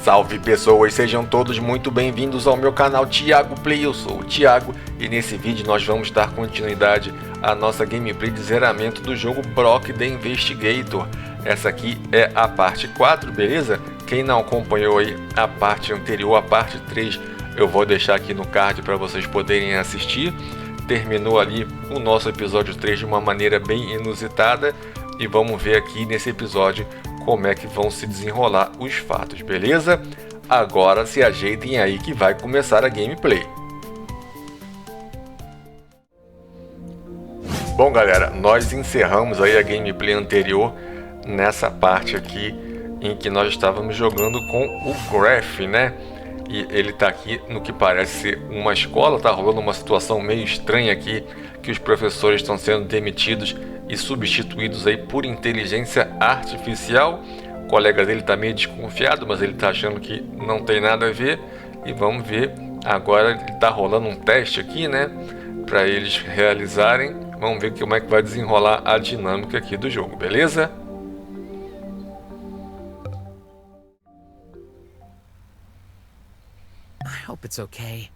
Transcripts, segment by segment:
Salve pessoas, sejam todos muito bem-vindos ao meu canal Thiago Play. Eu sou o Thiago e nesse vídeo nós vamos dar continuidade à nossa gameplay de zeramento do jogo Brok The Investigator. Essa aqui é a parte 4, beleza? Quem não acompanhou aí a parte anterior, a parte 3, eu vou deixar aqui no card para vocês poderem assistir. Terminou ali o nosso episódio 3 de uma maneira bem inusitada e vamos ver aqui nesse episódio como é que vão se desenrolar os fatos, beleza? Agora se ajeitem aí que vai começar a gameplay. Bom galera, nós encerramos aí a gameplay anterior nessa parte aqui em que nós estávamos jogando com o Graff, né? E ele tá aqui no que parece ser uma escola, tá rolando uma situação meio estranha aqui, que os professores estão sendo demitidos e substituídos aí por inteligência artificial. O colega dele tá meio desconfiado, mas ele tá achando que não tem nada a ver. E vamos ver, agora tá rolando um teste aqui, né, para eles realizarem. Vamos ver como é que vai desenrolar a dinâmica aqui do jogo, beleza? I hope it's okay.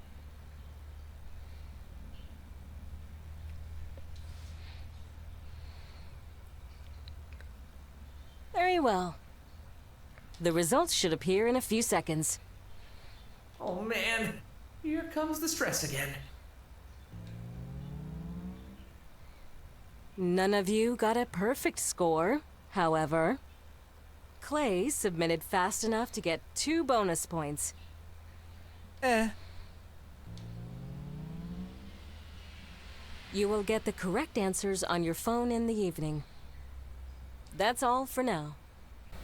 Very well. The results should appear in a few seconds. Oh man, here comes the stress again. None of you got a perfect score, however. Clay submitted fast enough to get 2 bonus points. You will get the correct answers on your phone in the evening. That's all for now.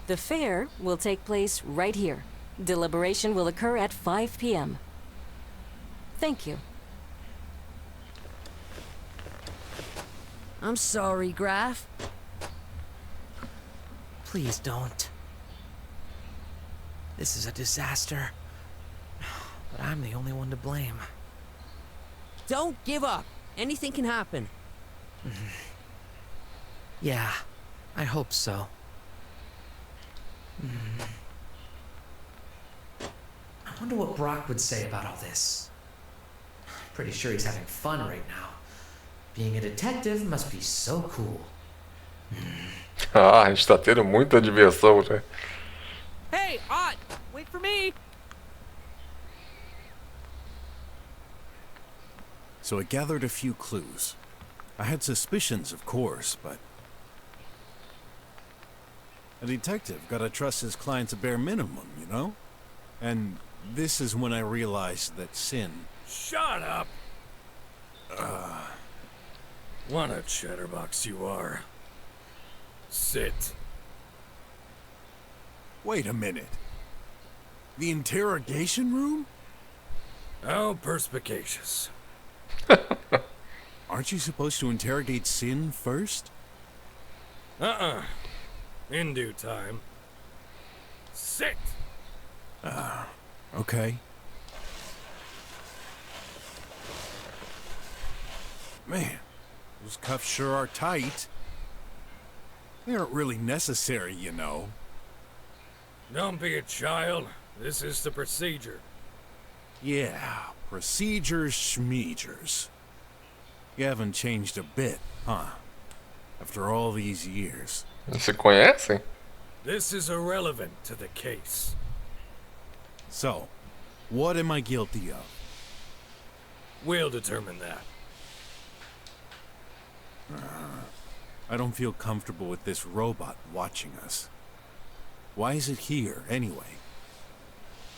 The fair will take place right here. Deliberation will occur at 5 p.m. Thank you. I'm sorry, Graff. Please don't. This is a disaster. But I'm the only one to blame. Don't give up. Anything can happen. Yeah, I hope so. I wonder what Brok would say about all this. Pretty sure he's having fun right now. Being a detective must be so cool. Ah, a gente tá tendo muita diversão, né? Hey, Ott! Wait for me! So I gathered a few clues. I had suspicions, of course, but... A detective gotta trust his clients a bare minimum, you know? And this is when I realized that sin... Shut up! What a chatterbox you are. Sit. Wait a minute. The interrogation room? How perspicacious. Aren't you supposed to interrogate Sin first? In due time. Sit! Okay. Man, those cuffs sure are tight. They aren't really necessary, you know. Don't be a child. This is the procedure. Yeah, procedures schmeegers. You haven't changed a bit, huh? After all these years. Se conhecem? This is irrelevant to the case. So, what am I guilty of? We'll determine that. I don't feel comfortable with this robot watching us. Why is it here, anyway?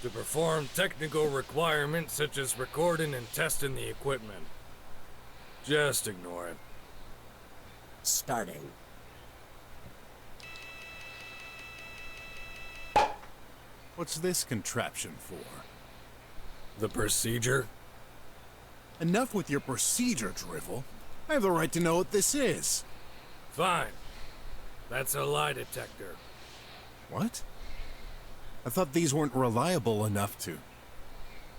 To perform technical requirements such as recording and testing the equipment. Just ignore it. Starting. What's this contraption for? The procedure? Enough with your procedure, drivel. I have the right to know what this is. Fine. That's a lie detector. What? I thought these weren't reliable enough to...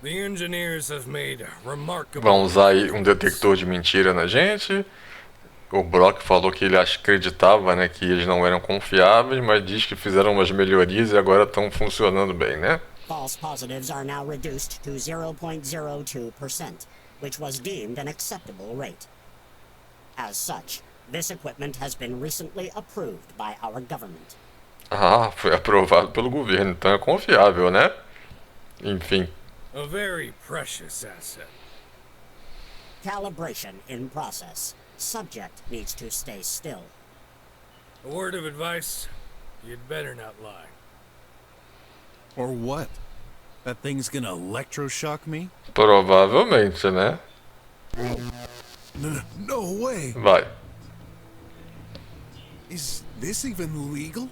The engineers have made remarkable... Vão usar aí um detector de mentira na gente. O Brok falou que ele acreditava, né, que eles não eram confiáveis, mas diz que fizeram umas melhorias e agora estão funcionando bem, né? false positives are now reduced to 0.02%, which was deemed an acceptable rate. As such, this equipment has been recently approved by our government. Ah, foi aprovado pelo governo, então é confiável, né? Enfim. A very precious asset. Calibration in process. Subject needs to stay still. A word of advice, you'd better not lie. Or what? That thing's gonna electroshock me? Provavelmente, né? No way! Vai. Is this even legal?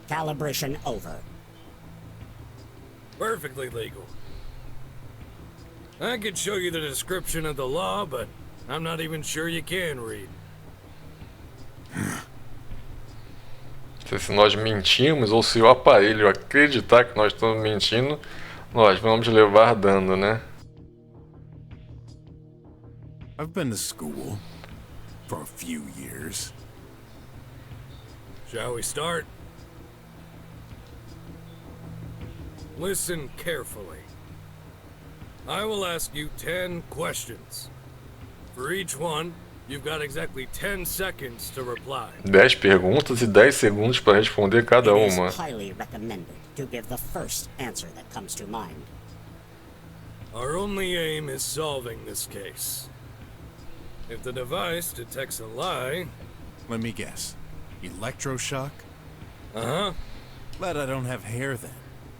Calibration over. Perfectly legal. I could show you the description of the law, but I'm not even sure you can read. Se nós mentimos ou se o aparelho acreditar que nós estamos mentindo, nós vamos levar dano, né? I've been to school for a few years. Shall we start? Listen carefully. I will ask you 10 questions. For each one, you've got exactly 10 seconds to reply. 10 perguntas e 10 segundos para responder cada It uma. is highly recommended to give the first answer that comes to mind. Our only aim is solving this case. If the device detects a lie... Let me guess. Electroshock? Uh-huh. Glad I don't have hair then.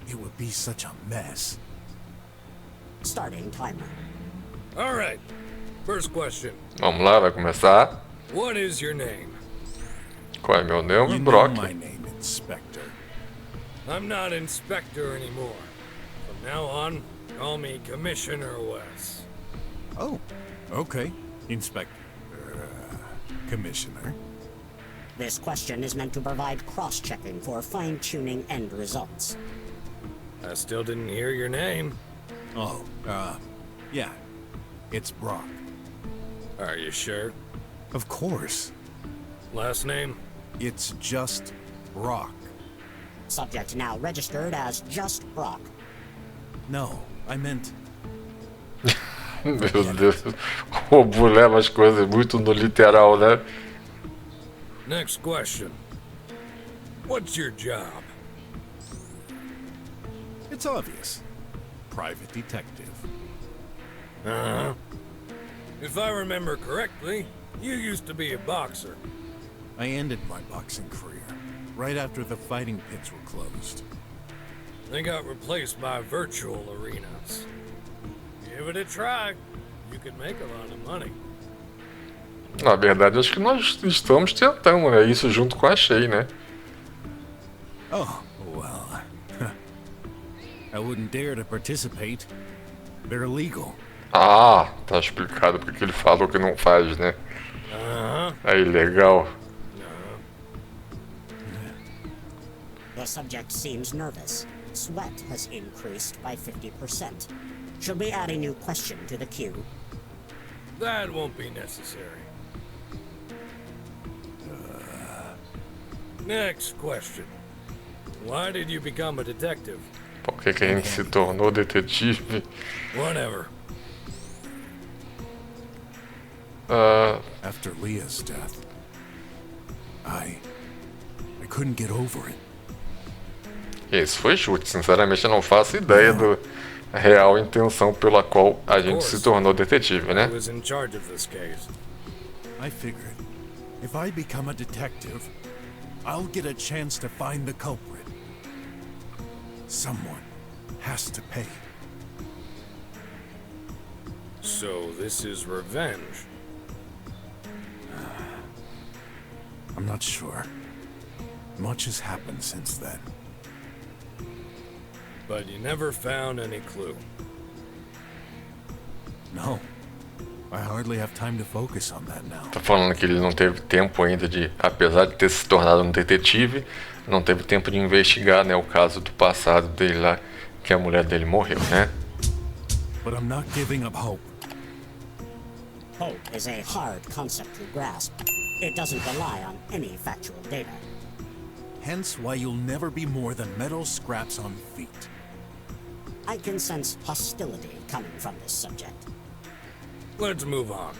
It would be such a mess. Starting timer. All right. First question. Vamos lá, vai começar. What is your name? Qual é meu nome? You know Brok. my name, Inspector. I'm not Inspector anymore. From now on, call me Commissioner Wes. Oh, okay. Inspector. Commissioner. This question is meant to provide cross-checking for fine-tuning end results. I still didn't hear your name. Oh, yeah. It's Brok. Are you sure? Of course. Last name? It's just Brok. Subject now registered as just Brok. No, I meant... Meu Deus. O robô leva as coisas muito no literal, né? Next question. What's your job? It's obvious. Private detective. Uh-huh. If I remember correctly, you used to be a boxer. I ended my boxing career right after the fighting pits were closed. They got replaced by virtual arenas. Give it a try. You could make a lot of money. Na verdade, acho que nós estamos tentando, né? Isso junto com a Shay, né? Oh, well... I wouldn't dare to participate. They're illegal. Ah, tá explicado porque ele falou que não faz, né? Uh-huh. Aí, legal. The subject seems nervous. Sweat has increased by 50%. Should we add a new question to the queue? That won't be necessary. Next question. Why did you become a detective? Por que a gente se tornou detetive? Whatever. After Leah's death, I couldn't get over it. Esse foi chute. Sinceramente, eu não faço ideia da real intenção pela qual a gente se tornou detetive, né? I was in charge of this case. I figured, if I become a detective, I'll get a chance to find the culprit. Someone has to pay. So this is revenge. I'm not sure. Much has happened since then. But you never found any clue. No. I hardly have time to focus on that now. Tá falando que ele não teve tempo ainda de, apesar de ter se tornado um detetive, não teve tempo de investigar, né, o caso do passado dele lá, que a mulher dele morreu, né? But I'm not giving up hope. Hope is a hard concept to grasp. It doesn't rely on any factual data. Hence why you'll never be more than metal scraps on feet. I can sense hostility coming from this subject. Let's move on.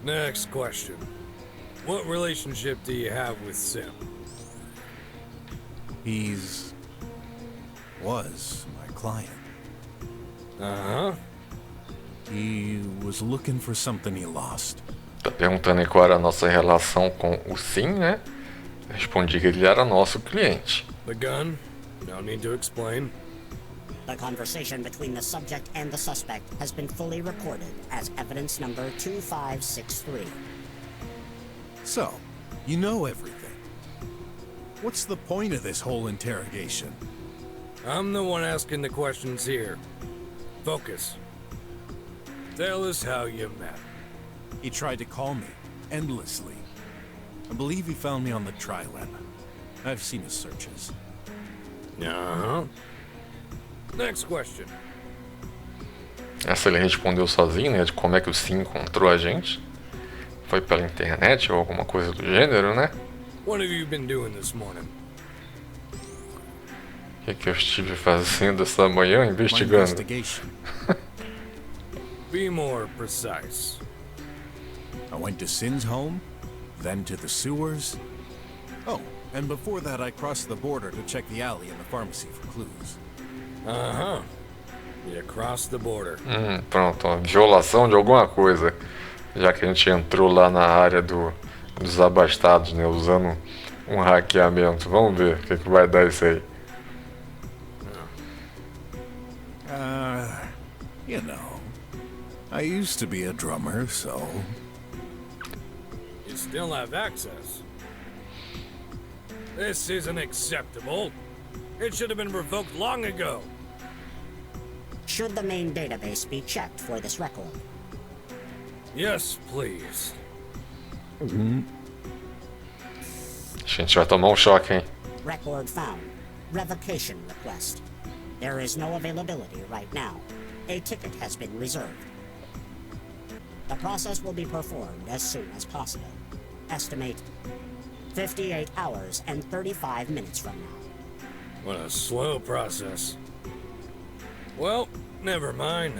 Next question. What relationship do you have with Sim? Was my client. Uh-huh. He was looking for something he lost. Tá perguntando aí qual era a nossa relação com o Sim, né? Respondi que ele era nosso cliente. The gun? No need to explain. The conversation between the subject and the suspect has been fully recorded as evidence number 2563. So, you know everything. What's the point of this whole interrogation? I'm the one asking the questions here. Focus. Tell us how you met. He tried to call me, endlessly. I believe he found me on the tri-web. I've seen his searches. Uh-huh. Next question. Essa ele respondeu sozinho, né? De como é que o Sim encontrou a gente. Foi pela internet ou alguma coisa do gênero, né? What have you been doing this morning? O que eu estive fazendo essa manhã? My Investigando. investigation. Be more precise. I went to Sin's home, then to the sewers. Oh, and before that I crossed the border to check the alley and the pharmacy for clues. Uh-huh. You crossed the border. Pronto, ó, violação de alguma coisa. Já que a gente entrou lá na área dos abastados, né? Usando um hackeamento. Vamos ver o que vai dar isso aí. You know, I used to be a drummer, so... You still have access. This isn't acceptable. It should have been revoked long ago. Should the main database be checked for this record? Yes, please. A gente vai tomar um choque, hein? Record found. Revocation request. There is no availability right now. A ticket has been reserved. The process will be performed as soon as possible. Estimate 58 hours and 35 minutes from now. What a slow process. Well, never mind.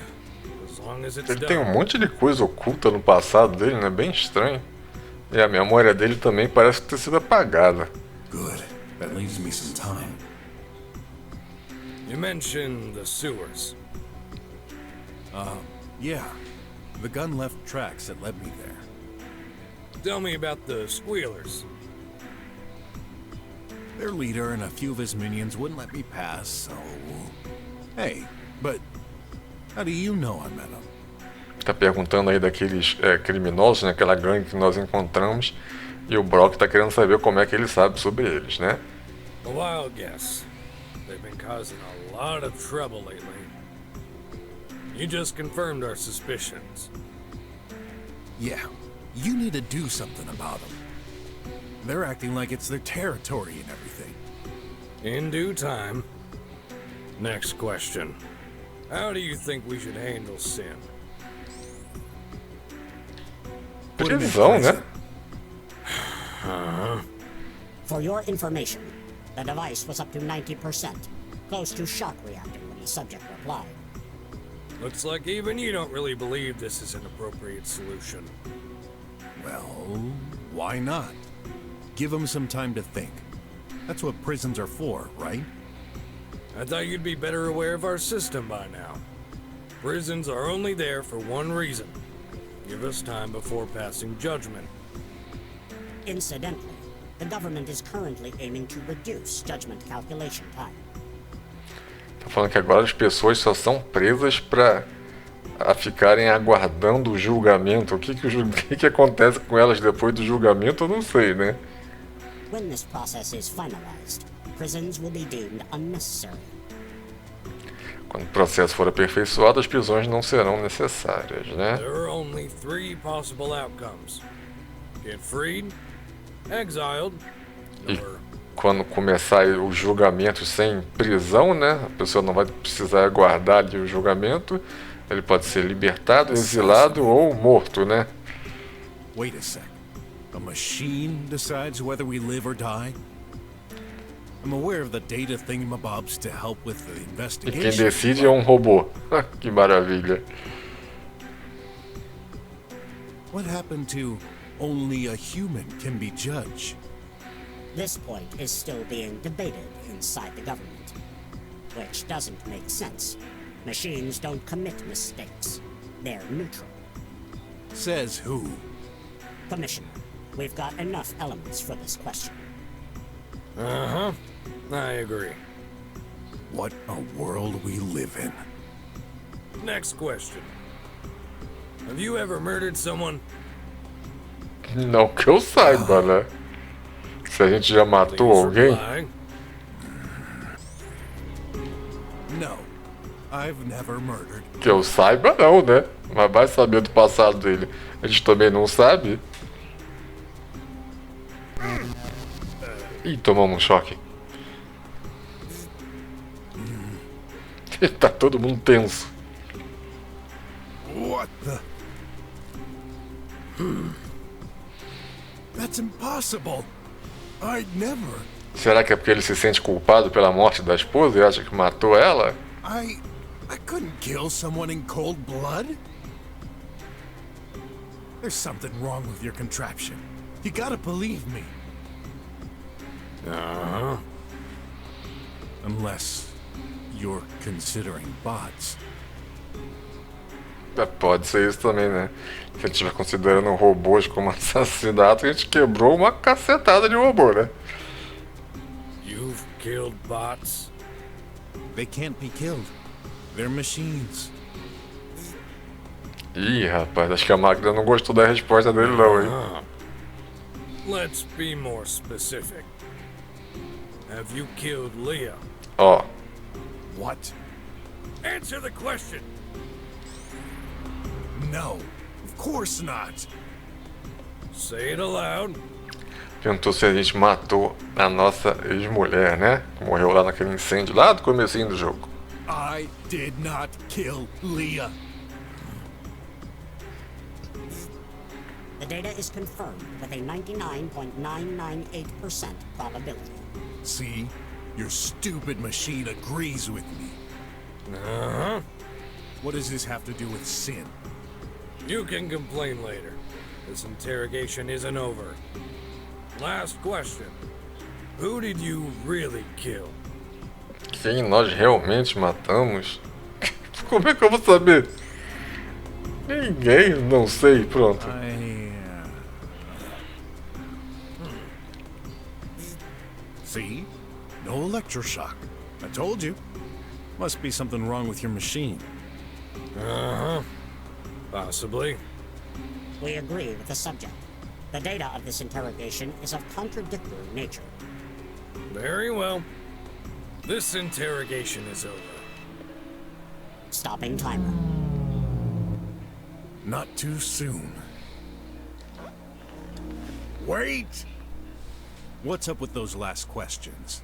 As long as it's Ele tem um done. monte de coisa oculta no passado dele, né? Bem estranho. E a memória dele também parece ter sido apagada. Good. That leaves me some time. You mentioned the sewers. Yeah. The gun left tracks that led me there. Tell me about the squealers. Their leader and a few of his minions wouldn't let me pass, so... Hey, but how do you know I met him? Tá perguntando aí daqueles criminosos, né? Aquela gangue que nós encontramos. E o Brok tá querendo saber como é que ele sabe sobre eles, né? A wild guess. They've been causing a lot of trouble lately. You just confirmed our suspicions. Yeah, you need to do something about them. They're acting like it's their territory and everything. In due time. Next question. How do you think we should handle Sin? Put him in Prisão, prison. né? For your information, the device was up to 90%, close to shock reacting when the subject replied. Looks like even you don't really believe this is an appropriate solution. Well, why not? Give them some time to think. That's what prisons are for, right? I thought you'd be better aware of our system by now. Prisons are only there for one reason. Give us time before passing judgment. Incidentally, the government is currently aiming to reduce judgment calculation time. Tá falando que agora as pessoas só são presas para ficarem aguardando o julgamento. O que acontece com elas depois do julgamento, eu não sei, né? When this process is finalized, prisons will be deemed unnecessary. Quando o processo for aperfeiçoado, as prisões não serão necessárias, né? There are only three possible outcomes. Get freed, exiled, E or quando começar o julgamento sem prisão, né? A pessoa não vai precisar aguardar ali o julgamento. Ele pode ser libertado, exilado ou morto, né? Wait a sec. A machine decides whether we live or die? I'm aware of the data thingamabobs to help with the E quem investigation. decide é um robô. Que maravilha. What happened to only a human can be judge? This point is still being debated inside the government, which doesn't make sense. Machines don't commit mistakes. They're neutral. Says who? Commissioner, we've got enough elements for this question. Uh-huh. I agree. What a world we live in. Next question. Have you ever murdered someone? Não que eu saiba, né? Se a gente já matou Please alguém. reply. No, I've never murdered. Que eu saiba não, né? Mas vai saber do passado dele. A gente também não sabe. Ih, tomamos um choque. Tá todo mundo tenso. What the? That's impossible. I'd never. Será que é porque ele se sente culpado pela morte da esposa e acha que matou ela? I couldn't kill someone in cold blood. There's something wrong with your contraption. You gotta believe me. Uh-huh. Unless you're considering bots. Pode ser isso também, né? Se a gente estiver considerando robôs como assassinato, a gente quebrou uma cacetada de robô, né? You've killed bots? They can't be killed. They're machines. Ih, rapaz, acho que a máquina não gostou da resposta dele não, hein? Let's be more specific. Have you killed Leah? Ó, What? Answer the question! No, of course not. Say it aloud. perguntou se a gente matou a nossa ex-mulher, né? Que morreu lá naquele incêndio lá do comecinho do jogo. I did not kill Leah. The data is confirmed with a 99.998% probability. See? Your stupid machine agrees with me. Uh-huh. What does this have to do with sin? You can complain later. This interrogation isn't over. Last question. Who did you really kill? Quem nós realmente matamos? Como é que eu vou saber? Ninguém, não sei, pronto. See? No electroshock. I told you. Must be something wrong with your machine. Uh-huh. Possibly. We agree with the subject. The data of this interrogation is of contradictory nature. Very well. This interrogation is over. Stopping timer. Not too soon. Wait! What's up with those last questions?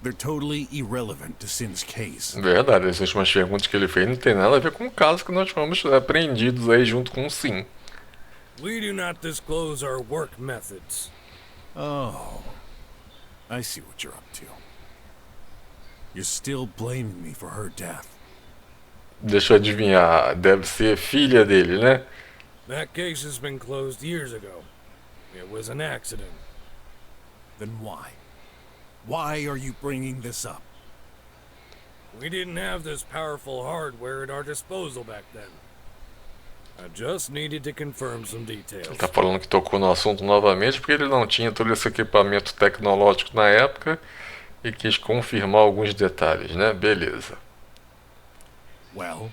They're totally irrelevant to Sin's case. Verdade, essas últimas perguntas que ele fez não tem nada a ver com o caso que nós fomos apreendidos aí junto com o Sim. We do not disclose our work methods. Oh. I see what you're up to. You're still blaming me for her death. Deixa eu adivinhar, deve ser filha dele, né? That case has been closed years ago. It was an accident. Then why? Why are you bringing this up? We didn't have this powerful hardware at our disposal back then. I just needed to confirm some details. Ele tá falando que tocou no assunto novamente porque ele não tinha todo esse equipamento tecnológico na época e quis confirmar alguns detalhes, né? Beleza. Well,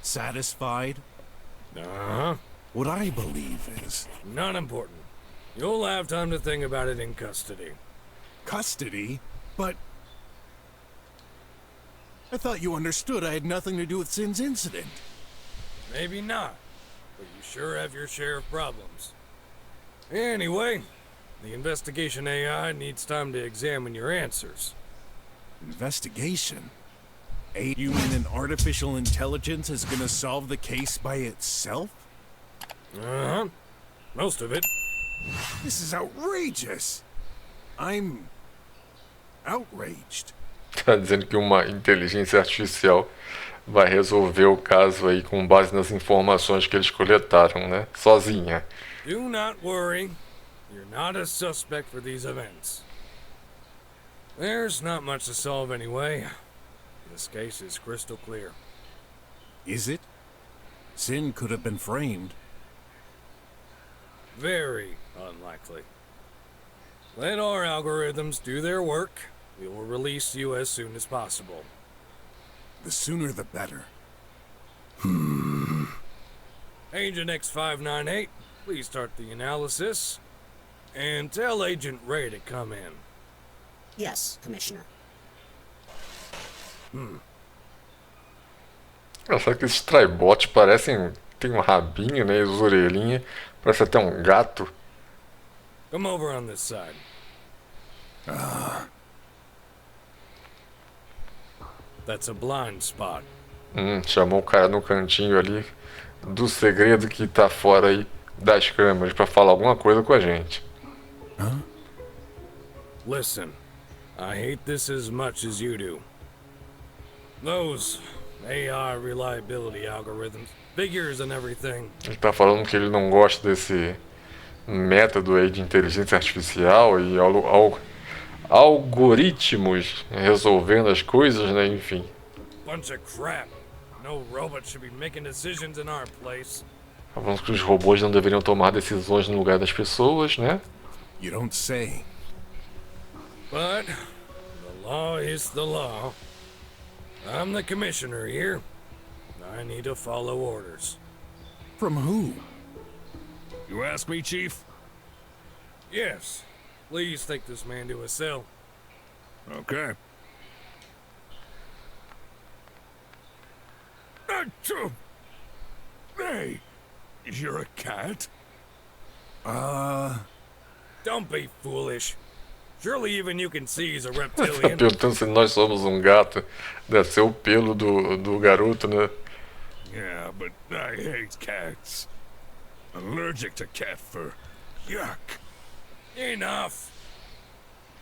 satisfied? Uh-huh. What I believe is Not important. You'll have time to think about it in custody. custody, but I thought you understood I had nothing to do with Sin's incident. Maybe not, but you sure have your share of problems. Anyway, the investigation AI needs time to examine your answers. Investigation? A human and artificial intelligence is gonna solve the case by itself? Uh-huh. Most of it. This is outrageous! I'm outraged. Tá dizendo que uma inteligência artificial vai resolver o caso aí com base nas informações que eles coletaram, né? Sozinha. Do not worry. You're not a suspect for these events. There's not much to solve anyway. This case is crystal clear. Is it? Sin could have been framed. Very unlikely. Let our algorithms do their work. We will release you as soon as possible. The sooner the better. Agent X598, please start the analysis. And tell Agent Ray to come in. Yes, Commissioner. Só que esses tribots parecem... Tem um rabinho, né? E as orelhinhas. Parece até um gato. Come over on this side. That's a blind spot. Chamou o cara no cantinho ali do segredo que tá fora aí das câmeras pra falar alguma coisa com a gente. Listen, I hate this as much as you do. Those AI reliability algorithms, figures and everything. Ele tá falando que ele não gosta desse método aí de inteligência artificial e algoritmos resolvendo as coisas, né? Enfim. Bunch of crap. No robot should be making decisions in our place. Falando que os robôs não deveriam tomar decisões no lugar das pessoas, né? You don't say. But the law is the law. I'm the commissioner here. I need to follow orders. From who? You ask me, Chief? Yes. Please take this man to a cell. Okay. Hey, you're a cat? Don't be foolish. Surely even you can see he's a reptilian. Perguntando se nós somos um gato. Deve ser o pelo do garoto, né? Yeah, but I hate cats. Allergic to cat fur. Yuck. Enough.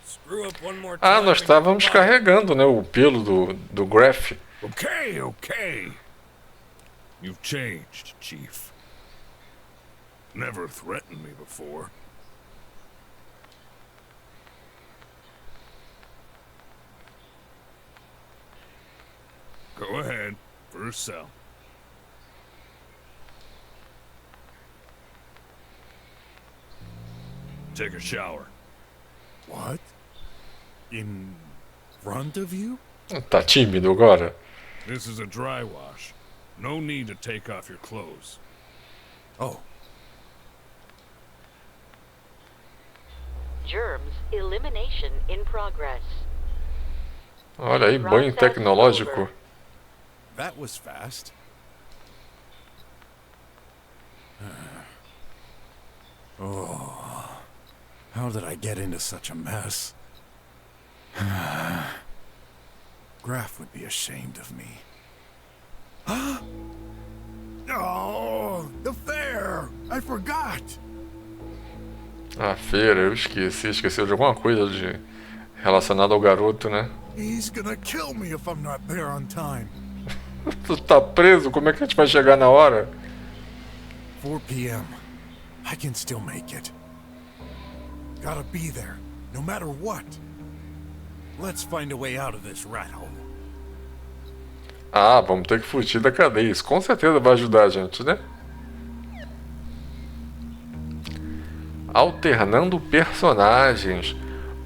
Screw up one more time. Ah, nós estávamos carregando, né? O pelo do Graff. Okay. You've changed, Chief. Never threatened me before. Go ahead. First cell. Take a shower. What? In front of you? Tá tímido agora? This is a dry wash. No need to take off your clothes. Oh. Germs elimination in progress. Olha aí, banho tecnológico. That was fast. Oh. How did I get into such a mess? Graff would be ashamed of me. Oh, the fair! I forgot! A feira, eu esqueceu de alguma coisa relacionada ao garoto, né? He's gonna kill me if I'm not there on time. Tu tá preso? Como é que a gente vai chegar na hora? 4 p.m. I can still make it. Gotta be there, no matter what. Let's find a way out of this rat hole. Ah, vamos ter que fugir da cadeia. Isso com certeza vai ajudar a gente, né? Alternando personagens.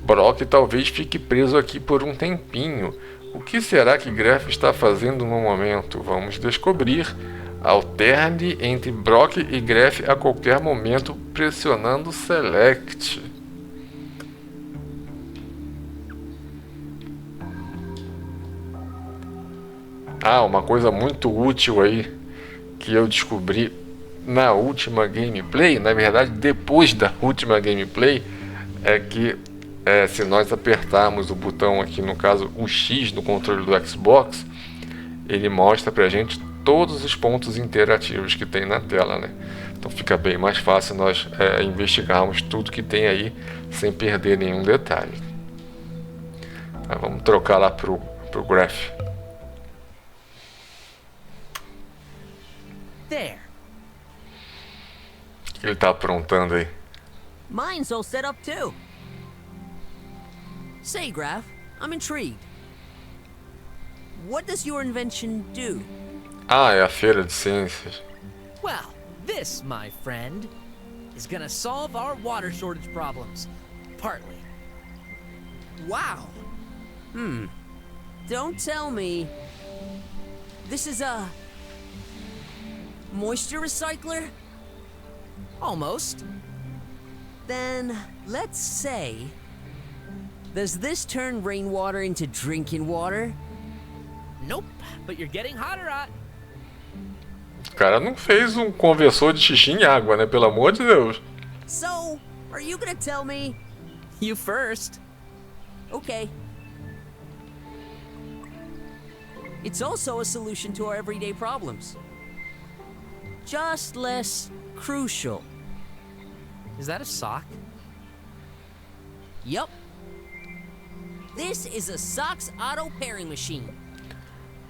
Brok talvez fique preso aqui por um tempinho. O que será que Graff está fazendo no momento? Vamos descobrir. Alterne entre Brok e Graff a qualquer momento, pressionando Select. Ah, uma coisa muito útil aí que eu descobri na última gameplay, na verdade depois da última gameplay, é que se nós apertarmos o botão aqui, no caso o X no controle do Xbox, ele mostra pra gente todos os pontos interativos que tem na tela, né? Então fica bem mais fácil nós investigarmos tudo que tem aí sem perder nenhum detalhe. Mas vamos trocar lá pro Graff. There. O que ele tá aprontando aí? Mine's all set up too. Say, Graff, I'm intrigued. What does your invention do? Ah, é a feira de ciências. Well, this, my friend, is gonna solve our water shortage problems. Partly. Wow. Don't tell me. This is a moisture recycler? Almost. Then, let's say, does this turn rainwater into drinking water? Nope, but you're getting hotter, Ot. O cara não fez um conversor de xixi em água, né? Pelo amor de Deus. So, are you gonna tell me? You first. Okay. It's also a solution to our everyday problems. Just less crucial. Is that a sock? Yup. This is a socks auto pairing machine.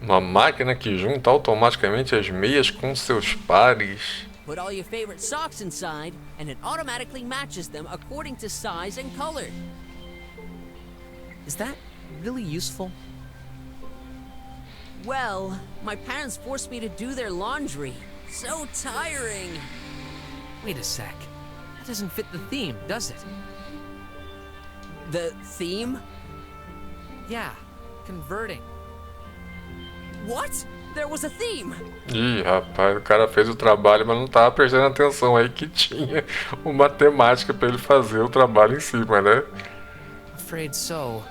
Uma máquina que junta automaticamente as meias com seus pares. Put all your favorite socks inside, and it automatically matches them according to size and color. Is that really useful? Well, my parents forced me to do their laundry. So tiring. Wait a sec. That doesn't fit the theme, does it? The theme? Yeah, converting. What? There was a theme. Ih, rapaz, o cara fez o trabalho, mas não tava prestando atenção aí que tinha uma temática pra ele fazer o trabalho em cima, né? Afraid so.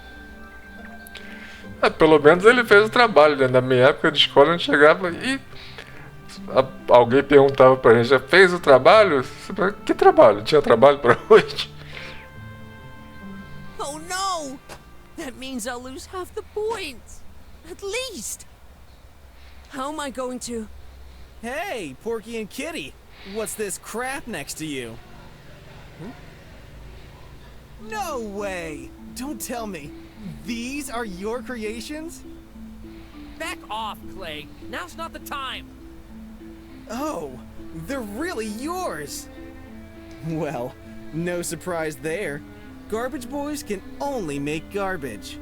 Pelo menos ele fez o trabalho, né? Na minha época de escola, a gente chegava e alguém perguntava pra gente, já fez o trabalho? Que trabalho? Tinha trabalho pra hoje? Oh no! That means I'll lose half the points. At least. How am I going to... Hey, Porky and Kitty! What's this crap next to you? No way! Don't tell me. These are your creations? Back off, Clay. Now's not the time. Oh, they're really yours! Well, no surprise there. Garbage boys can only make garbage.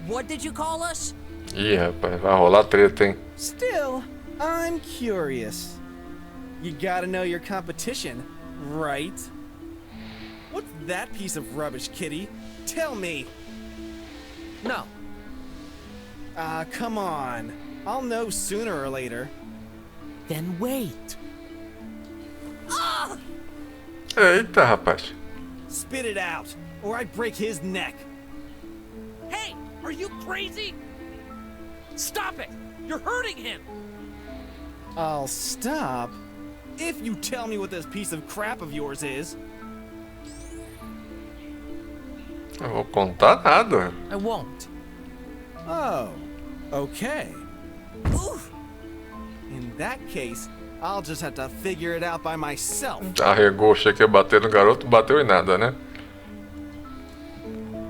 What did you call us? Ih, rapaz, vai rolar treta, hein? Still, I'm curious. You gotta know your competition, right? What's that piece of rubbish, Kitty? Tell me! No. Come on. I'll know sooner or later. Then wait. Eita, rapaz. Spit it out, or I'd break his neck. Hey, are you crazy? Stop it! You're hurting him! I'll stop if you tell me what this piece of crap of yours is. Eu vou contar nada. I won't. Oh, okay. Oof. In that case, I'll just have to figure it out by myself. Arregou, achei que ia bater no garoto, bateu em nada, né?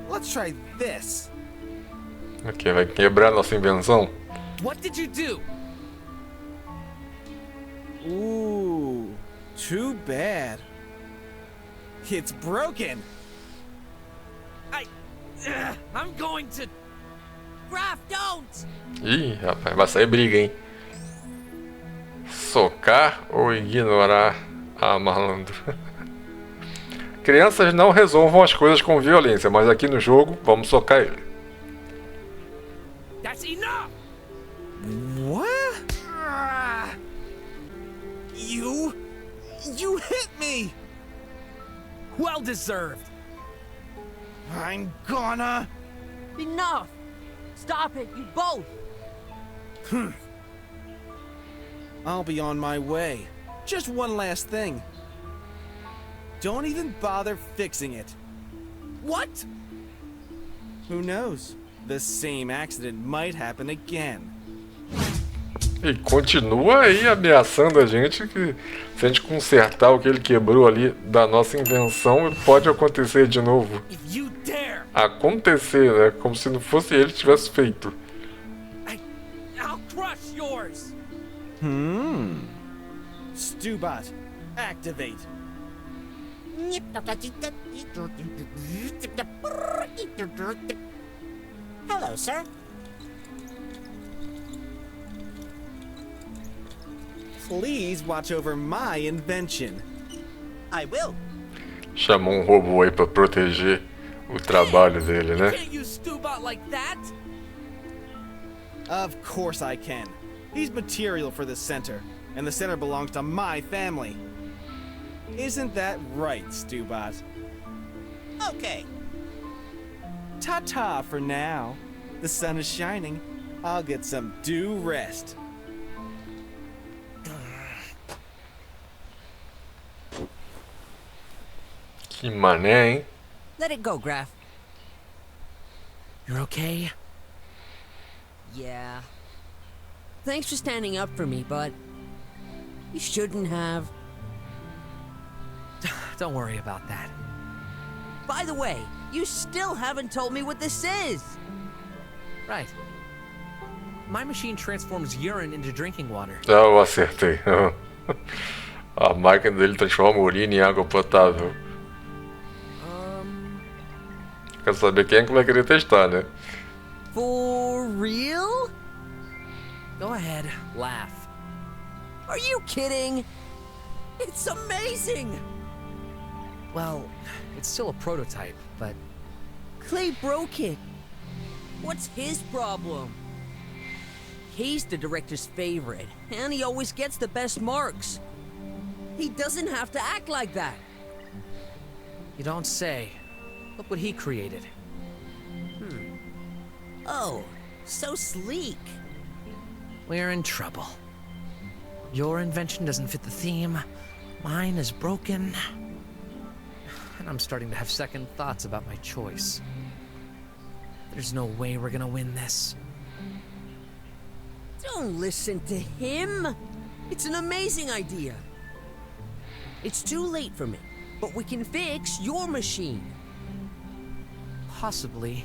Let's try this. Aqui, vai quebrar nossa invenção. What did you do? Ooh, too bad. It's broken. I'm going to... Graff, don't! Ih, rapaz, vai sair briga, hein? Socar ou ignorar? Ah, malandro. Crianças não resolvam as coisas com violência, mas aqui no jogo, vamos socar ele. That's enough! What? You hit me! Well deserved. I'm gonna... Enough! Stop it, you both! I'll be on my way. Just one last thing. Don't even bother fixing it. What? Who knows? The same accident might happen again. E continua aí ameaçando a gente que se a gente consertar o que ele quebrou ali da nossa invenção, pode acontecer de novo. If you dare, acontecer, né? Como se não fosse ele que tivesse feito. I'll crush yours. Stubot, activate. Hello, sir. Please watch over my invention. I will. Chamou um robô aí pra proteger o trabalho dele, né? Can't use Stubot like that. Of course I can. He's material for the center, and the center belongs to my family. Isn't that right, Stubot? Okay. Ta-ta for now. The sun is shining. I'll get some due rest. Que mané, hein? Let it go, Graff. You're okay? Yeah. Thanks for standing up for me, but you shouldn't have. Don't worry about that. By the way, you still haven't told me what this is. Right. My machine transforms urine into drinking water. Ah, eu acertei. A máquina dele transforma urina em água potável. Quer saber quem é que vai querer testar, né? For real? Go ahead, laugh. Are you kidding? It's amazing! Well, it's still a prototype, but Clay broke it. What's his problem? He's the director's favorite, and he always gets the best marks. He doesn't have to act like that. you don't say. Look what he created. Oh, so sleek. We're in trouble. Your invention doesn't fit the theme. Mine is broken. And I'm starting to have second thoughts about my choice. There's no way we're gonna win this. Don't listen to him. It's an amazing idea. It's too late for me, but we can fix your machine. Possibly.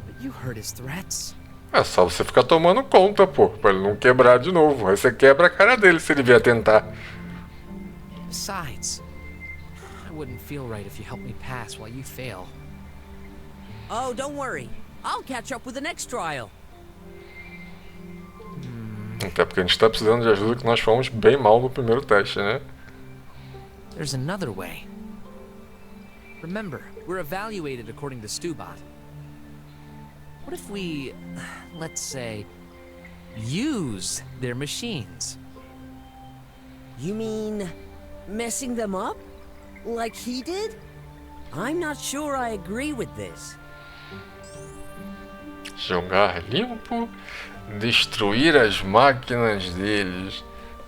But you heard his threats. É só você ficar tomando conta, pô, pra ele não quebrar de novo. Aí você quebra a cara dele se ele vier tentar. Besides, I wouldn't feel right if you helped me pass while you fail. Oh, don't worry. I'll catch up with the next trial. Até porque a gente tá precisando de ajuda, que nós fomos bem mal no primeiro teste, né? There's another way. Remember, we're evaluated according to Stubot. What if we, let's say, use their machines? You mean messing them up? Like he did? I'm not sure I agree with this. Jogar limpo, destruir as máquinas deles.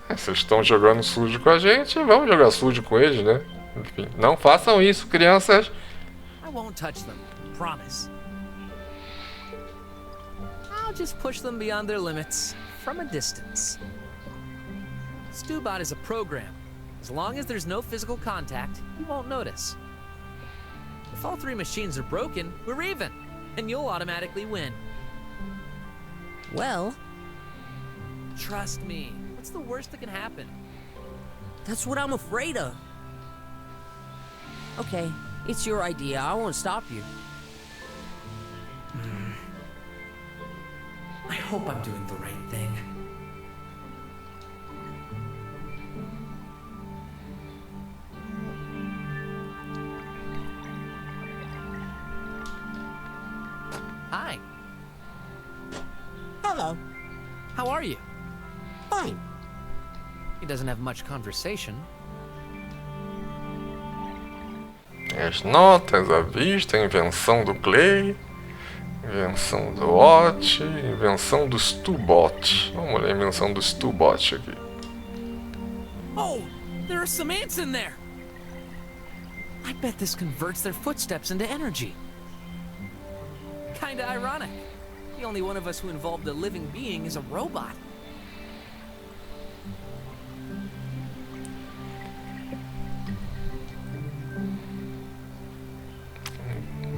Vocês estão jogando sujo com a gente, vamos jogar sujo com eles, né? Enfim, não façam isso, crianças. I won't touch them, promise. I'll just push them beyond their limits, from a distance. Stubot is a program. As long as there's no physical contact, you won't notice. If all three machines are broken, we're even, and you'll automatically win. Well, Trust me. What's the worst that can happen? that's what I'm afraid of. Okay, it's your idea. I won't stop you. I hope I'm doing the right thing. Hi, Hello. how are you? Fine. He doesn't have much conversation. As notas, a vista, a invenção do Clay, invenção do Ott, invenção do Stubot. Vamos ler a invenção do Stubot aqui. Oh, there are some ants in there. I bet this converts their footsteps into energy. Kinda ironic. The only one of us who involved a living being is a robot.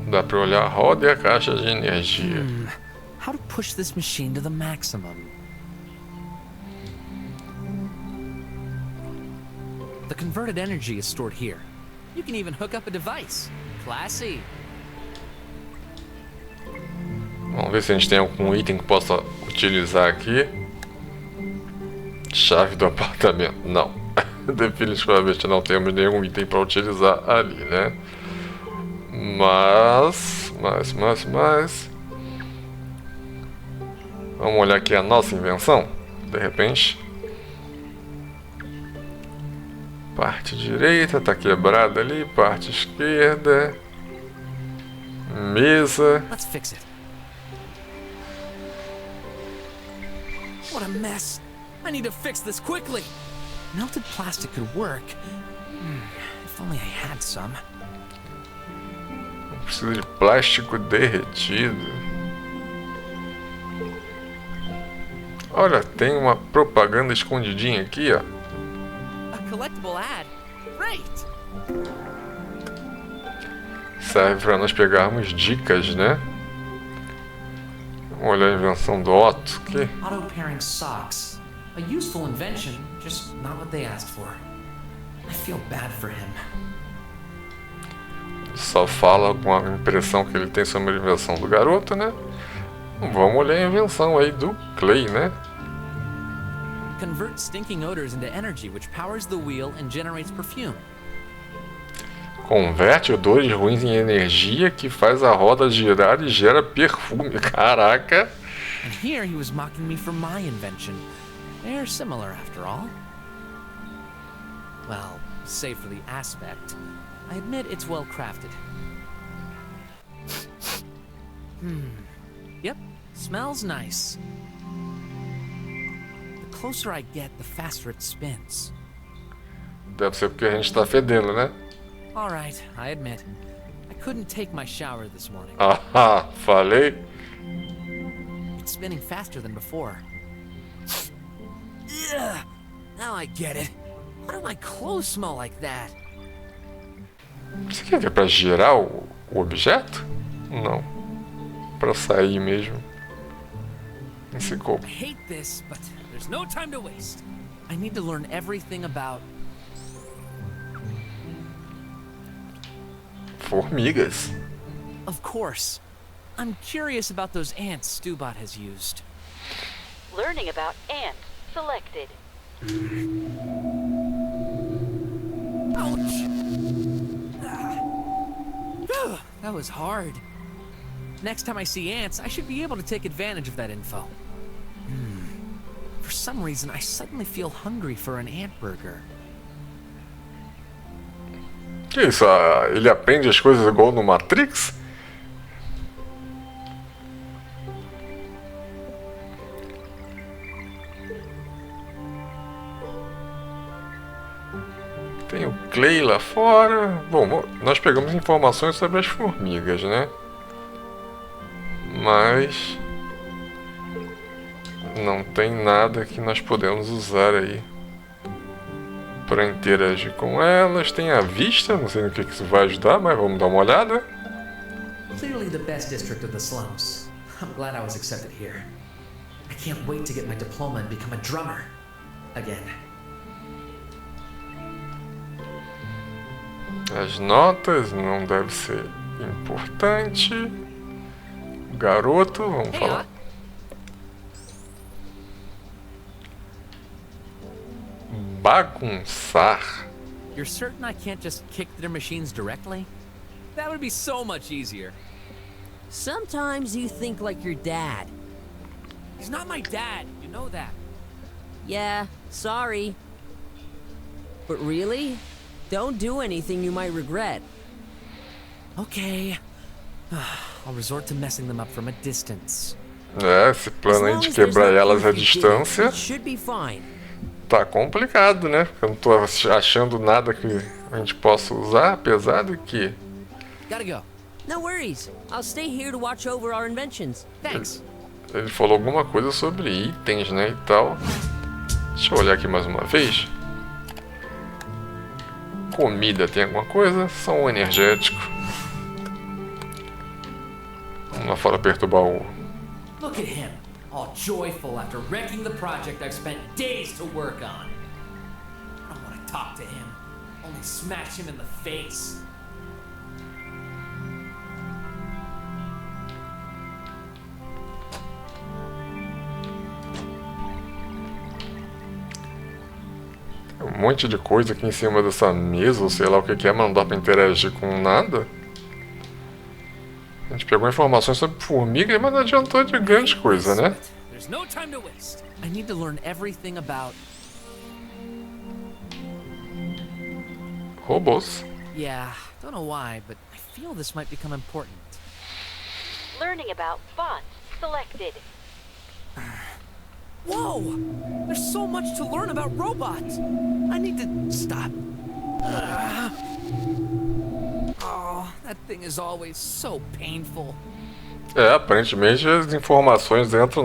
Dá pra olhar a roda e a caixa de energia. How to push this machine to the maximum? The converted energy is stored here. You can even hook up a device. Classy. Vamos ver se a gente tem algum item que possa utilizar aqui. Chave do apartamento. Não. Definitivamente não temos nenhum item para utilizar ali, né? Mas... Vamos olhar aqui a nossa invenção. De repente. Parte direita tá quebrada ali. Parte esquerda. Mesa. Let's fix it. What a mess. I need to fix this quickly. Melted plastic could work. If only I had some. Precisa de plástico derretido. Olha, tem uma propaganda escondidinha aqui, ó. A collectible ad. Great. Serve para nós pegarmos dicas, né? Vamos olhar a invenção do Otto aqui. Auto-pairing socks. A useful invention, just not what they asked for. I feel bad for him. Só fala com a impressão que ele tem sobre a invenção do garoto, né? Vamos olhar a invenção aí do Clay, né? Convert stinking odors into energy, which powers the wheel and generates perfume. Converte odores ruins em energia que faz a roda girar e gera perfume. Caraca! And here he was mocking me for my invention. They're similar after all. Well, save for the aspect. I admit it's well crafted. Yep, smells nice. The closer I get, the faster it spins. Deve ser porque a gente tá fedendo, né? Alright, I admit. I couldn't take my shower this morning. Ah, falei. It's spinning faster than before. Ugh, now I get it. Why do my clothes smell like that? Você quer ver pra girar o objeto? Não. Pra sair mesmo. Esse corpo. I hate this, but there's no time to waste. I need to learn everything about... Formigas. Of course. I'm curious about those ants Stubot has used. Learning about ants selected. Ouch! That was hard. Next time I see ants, I should be able to take advantage of that info. For some reason, I suddenly feel hungry for an ant burger. Que isso? Ele aprende as coisas igual no Matrix? Tem o Clay lá fora. Bom, nós pegamos informações sobre as formigas, né? Mas não tem nada que nós podemos usar aí para interagir com elas. Tem a vista, não sei no que isso vai ajudar, mas vamos dar uma olhada. Clearly the best district of the slums. I'm glad I was accepted here. I can't wait to get my diploma and become a drummer again. As notas não deve ser importante. Garoto, vamos falar. Bagunçar. You're certain I can't just kick their machines directly? That would be so much easier. Sometimes you think like your dad. He's not my dad, you know that. Yeah, sorry. But really? Don't do anything you might regret. Okay. I'll resort to messing them up from a distance. Esse plano aí de quebrar elas à distância should be fine. tá complicado, né? Porque eu não tô achando nada que a gente possa usar, apesar de que... Gotta go. No worries. I'll stay here to watch over our inventions. Thanks. Ele falou alguma coisa sobre itens, né, e tal. Deixa eu olhar aqui mais uma vez. Comida tem alguma coisa? Só um energético. fora perturbar o... Look at him, all joyful after wrecking the project I've spent days to work on. I don't want to talk to him, only smash him in the face. Um monte de coisa aqui em cima dessa mesa, ou sei lá o que é, mas não dá pra interagir com nada. A gente pegou informações sobre formiga, mas não adiantou de grande coisa, né? There's no time to waste. I need to learn everything about Robôs. Yeah, don't know why, but I feel this might become important. Learning about fonts selected. Whoa! There's so much to learn about robots. I need to stop. Oh, that thing is always so painful. É, aparentemente as informações entram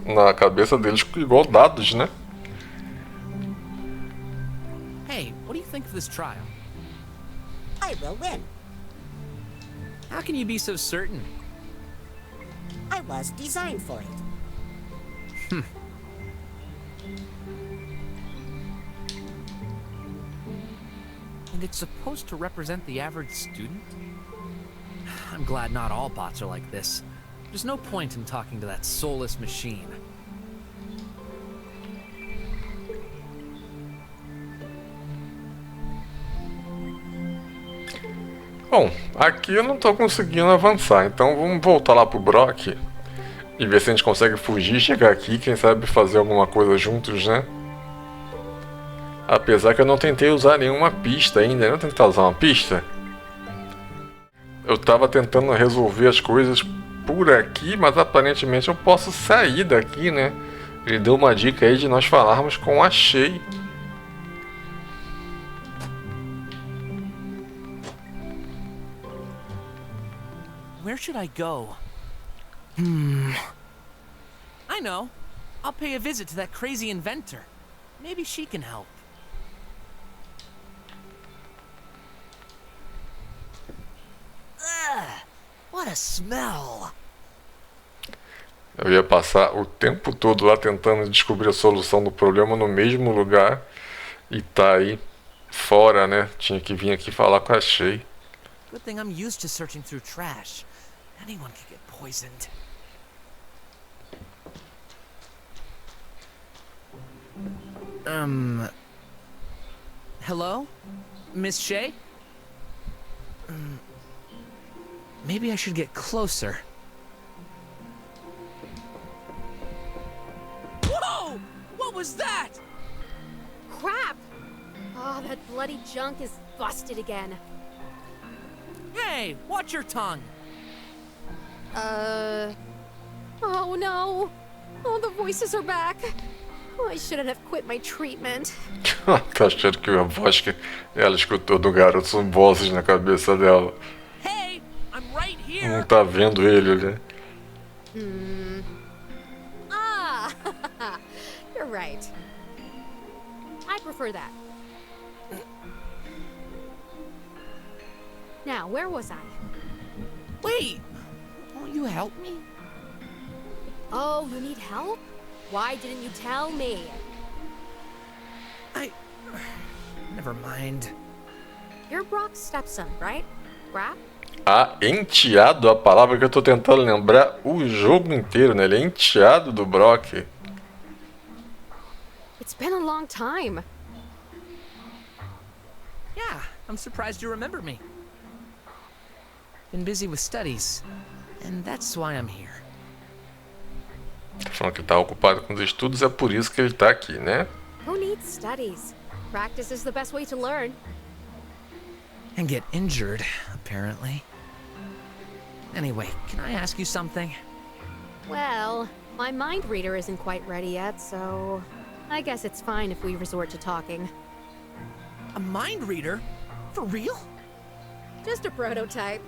na cabeça deles igual dados, né? Hey, what do you think of this trial? I will win. How can you be so certain? I was designed for it. And it's supposed to represent the average student? I'm glad not all bots are like this. There's no point in talking to that soulless machine. Bom, aqui eu não tô conseguindo avançar, então vamos voltar lá pro Brok e ver se a gente consegue fugir, chegar aqui, quem sabe fazer alguma coisa juntos, né? Apesar que eu não tentei usar nenhuma pista ainda, não tentar usar uma pista. Eu tava tentando resolver as coisas por aqui, mas aparentemente eu posso sair daqui, né? Ele deu uma dica aí de nós falarmos com a Shea. Where should I go? I know. I'll pay a visit to that crazy inventor. Maybe she can help. Ugh, what a smell! Eu ia passar o tempo todo lá tentando descobrir a solução do problema no mesmo lugar e tá aí fora, né? Tinha que vir aqui falar com a Shea. Good thing I'm used to searching through trash. Anyone could get poisoned. Hello? Miss Shea? Maybe I should get closer. Whoa! What was that? Crap! Oh, that bloody junk is busted again. Hey, watch your tongue. Oh no! Oh, the voices are back. Oh, I shouldn't have quit my treatment. Tá achando que a voz que ela escutou do garoto são vozes na cabeça dela. Hey, I'm right here. Não tá vendo ele, né? Ah! You're right. I prefer that. Now, where was I? Wait, won't you help me? Oh, you need help? Why didn't you tell me? Never mind. You're Brok's stepson, right? Graff? Ah, enteado, a palavra que eu tô tentando lembrar o jogo inteiro, né? Ele é enteado do Brok. It's been a long time. Yeah, I'm surprised you remember me. Been busy with studies, and that's why I'm here. Tá falando que tá ocupado com os estudos, é por isso que ele tá aqui, né? Who needs studies? Practice is the best way to learn. And get injured, apparently. Anyway, can I ask you something? Well, my mind reader isn't quite ready yet, so I guess it's fine if we resort to talking. A mind reader? For real? Just a prototype.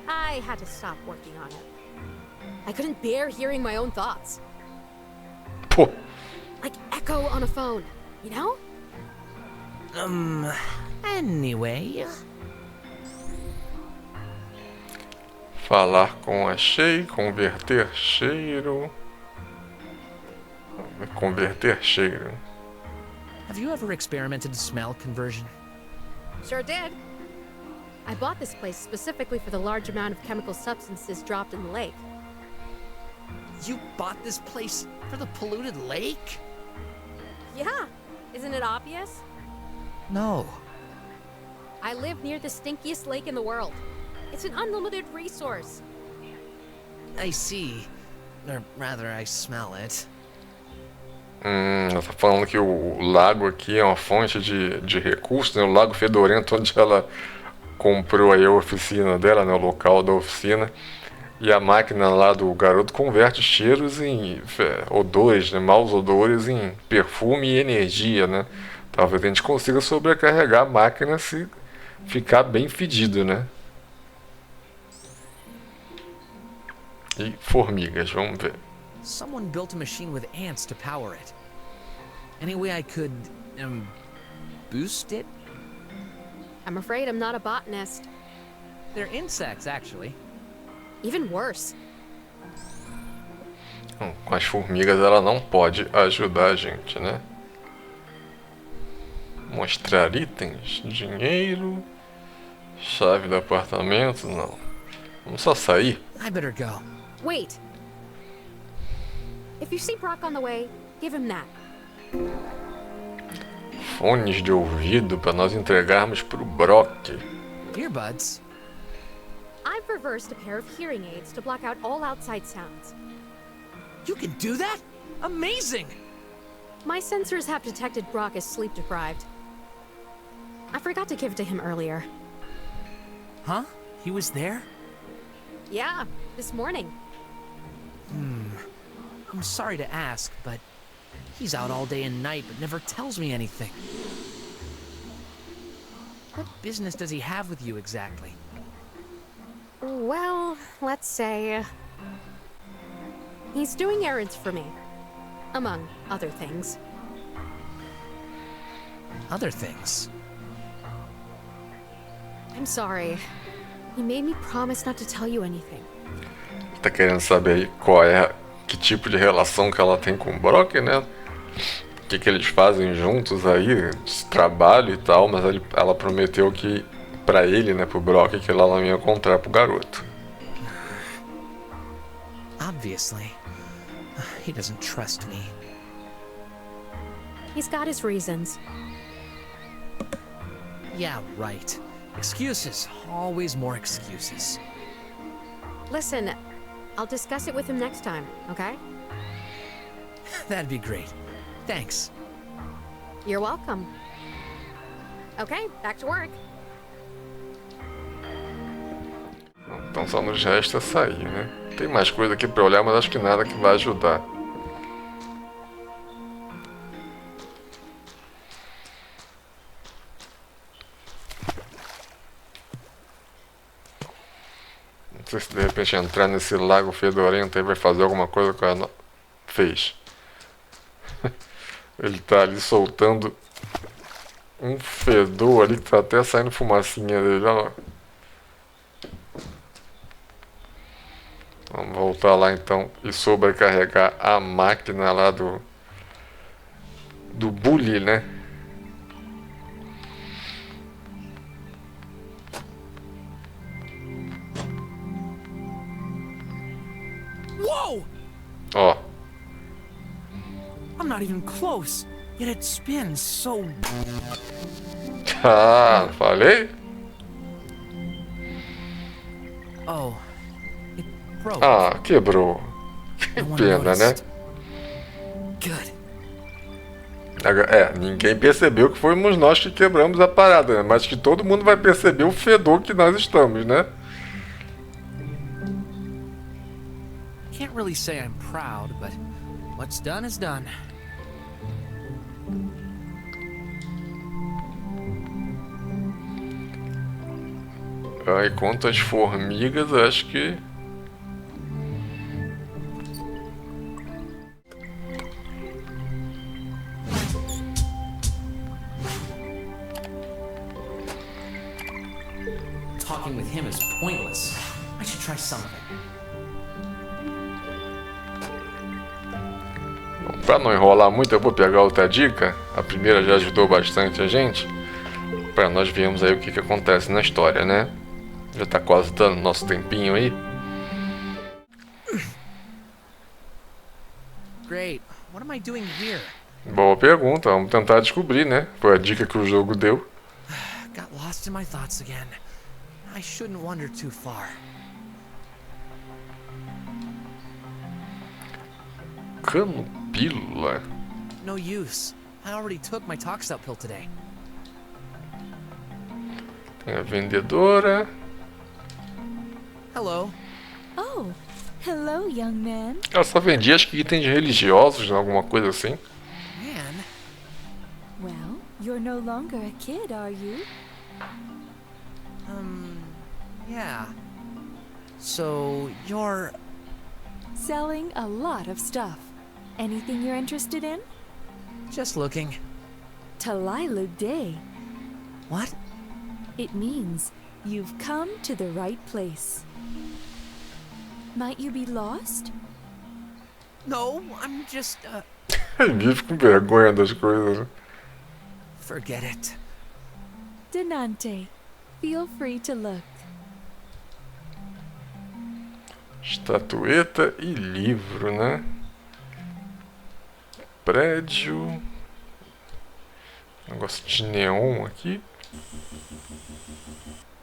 I had to stop working on it. I couldn't bear hearing my own thoughts. Pô, Like echo on a phone, you know? Anyway. Falar com a cheiro, converter cheiro. Converter cheiro. Have you ever experimented smell conversion? Sure did. I bought this place specifically for the large amount of chemical substances dropped in the lake. You bought this place for the polluted lake? Yeah, isn't it obvious? No. I live near the stinkiest lake in the world. It's an unlimited resource. I see. Or rather, I smell it. Ela tá falando que o lago aqui é uma fonte de recursos, né? O lago fedorento onde ela comprou aí a oficina dela, né? O local da oficina. E a máquina lá do garoto converte cheiros em odores, né? Maus odores em perfume e energia, né? Talvez a gente consiga sobrecarregar a máquina se ficar bem fedido, né? E formigas, vamos ver. Someone built a machine with ants to power it. Any way I could, boost it? I'm afraid I'm not a botanist. They're insects, actually. Even worse. Com as formigas ela não pode ajudar a gente, né? Mostrar itens, dinheiro, chave do apartamento, não. Vamos só sair. I better go. Wait. If you see Brok on the way, give him that. Fones de ouvido para nós entregarmos pro Brok. Earbuds? I've reversed a pair of hearing aids to block out all outside sounds. You can do that? Amazing! My sensors have detected Brok as sleep deprived. I forgot to give it to him earlier. Huh? He was there? Yeah, this morning. I'm sorry to ask, but he's out all day and night but never tells me anything. What business does he have with you exactly? Well, let's say... he's doing errands for me. Among other things. Other things? I'm sorry. He made me promise not to tell you anything. Tá querendo saber aí qual é, que tipo de relação que ela tem com o Brok, né? O que eles fazem juntos aí, de trabalho e tal, mas ela prometeu que pra ele, né, pro Brok, que ela não ia contar pro garoto. Obviously. He doesn't trust me. He's got his reasons. Yeah, right. Excuses. Always more excuses. Listen, I'll discuss it with him next time, okay? That'd be great. Thanks. You're welcome. Okay, back to work. Então só nos resta sair, né? Tem mais coisa aqui pra olhar, mas acho que nada que vai ajudar. Não sei se de repente entrar nesse lago fedorento aí vai fazer alguma coisa com a... Fez. Ele tá ali soltando um fedor ali que tá até saindo fumacinha dele, olha lá. Vamos voltar lá então e sobrecarregar a máquina lá do bully, né? Whoa! Ó. I'm not even close, yet it spins so... Ah, falei? Oh, it broke. Ah, quebrou. Que pena, né? Good. Ninguém percebeu que fomos nós que quebramos a parada, né? Mas que todo mundo vai perceber o fedor que nós estamos, né? Can't really say I'm proud, but what's done is done. Aí, quanto às formigas, acho que... Talking with him is pointless. I should try some of it. Para não enrolar muito, eu vou pegar outra dica. A primeira já ajudou bastante a gente. Para nós vermos aí o que acontece na história, né? Já tá quase dando nosso tempinho aí. Great. What am I doing here? Boa pergunta, vamos tentar descobrir, né? Foi a dica que o jogo deu. Got lost in my thoughts again. I shouldn't wander too far. Canopílula. No use. I already took my tox out pill today. Tem a vendedora. Hello. Oh, hello, young man. Ela só vendia, acho que itens religiosos, alguma coisa assim. Man. Well, you're no longer a kid, are you? Yeah. So, you're... Selling a lot of stuff. Anything you're interested in? just looking. Talilu Day. What? It means you've come to the right place. Might you be lost? No, I'm just, Ele vive com vergonha das coisas, né? Forget it. Denante, feel free to look. Estatueta e livro, né? Prédio. Negócio de neon aqui.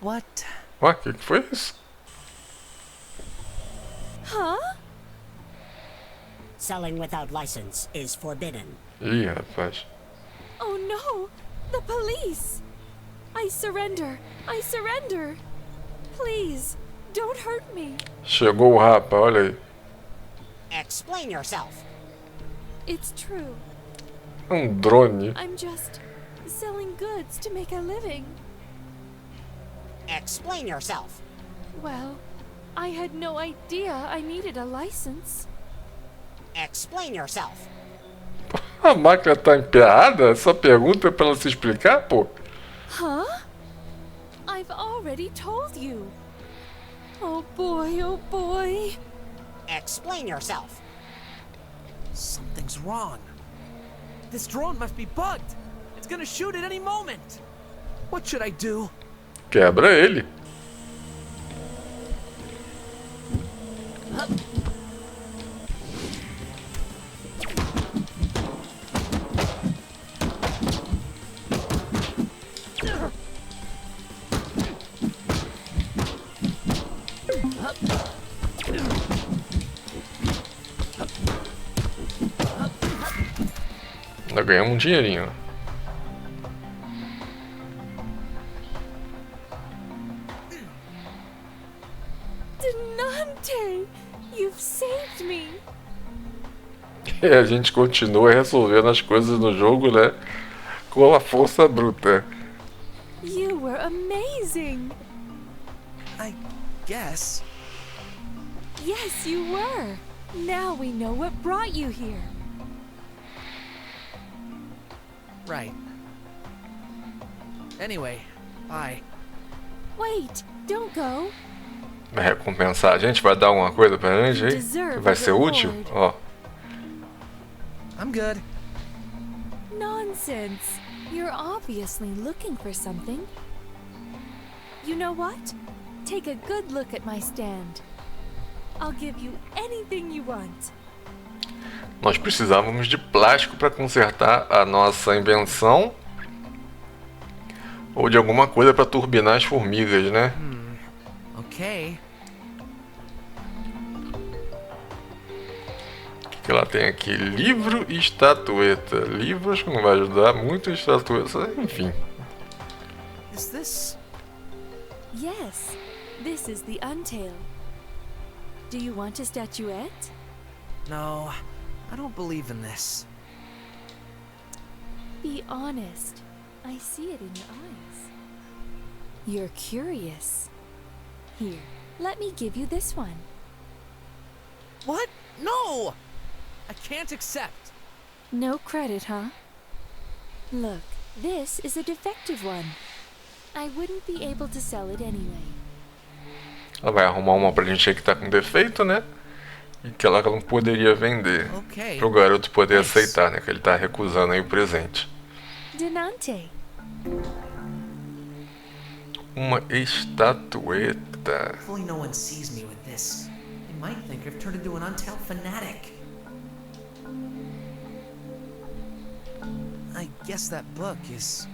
What? Ué, o que foi isso? Huh? Selling without license is forbidden. Ih, rapaz. Oh no! The police! I surrender! I surrender! Please, don't hurt me! Chegou o rapa, olha aí. Explain yourself. It's true. Drone. I'm just selling goods to make a living. Explain yourself. Well, I had no idea I needed a license. Explain yourself. A máquina tá emperrada? Essa pergunta é pra ela se explicar, pô? Huh? I've already told you. Oh boy, oh boy. Explain yourself. Something's wrong. This drone must be bugged. It's gonna shoot at any moment. What should I do? Quebra ele. Ainda ganhamos um dinheirinho. Denante, you've saved me. E a gente continua resolvendo as coisas no jogo, né? Com a força bruta. You were amazing. I guess. Yes, you were. Now we know what brought you here. Right. Anyway, bye. Wait, don't go. Vai recompensar a gente? Vai dar alguma coisa pra gente aí? Que vai ser útil? Ó. I'm good. Nonsense. You're obviously looking for something. You know what? Take a good look at my stand. I'll give you anything you want. Nós precisávamos de plástico para consertar a nossa invenção. Ou de alguma coisa para turbinar as formigas, né? Okay. O que ela tem aqui? Livro e estatueta. Livro acho que não vai ajudar muito, estatueta, enfim. Is this... Yes, this is the untail. Do you want a statuette? No, I don't believe in this. Be honest. I see it in your eyes. You're curious. Here, let me give you this one. What? No! I can't accept. No credit, huh? Look, this is a defective one. I wouldn't be able to sell it anyway. Ela vai arrumar uma pra gente aí que tá com defeito, né? E que ela não poderia vender. Pro garoto poder aceitar, né? Que ele tá recusando aí o presente. Denante. Uma estatueta. Hopefully no one sees me with this. They might think I've turned into an untailed fanatic. I guess that book is...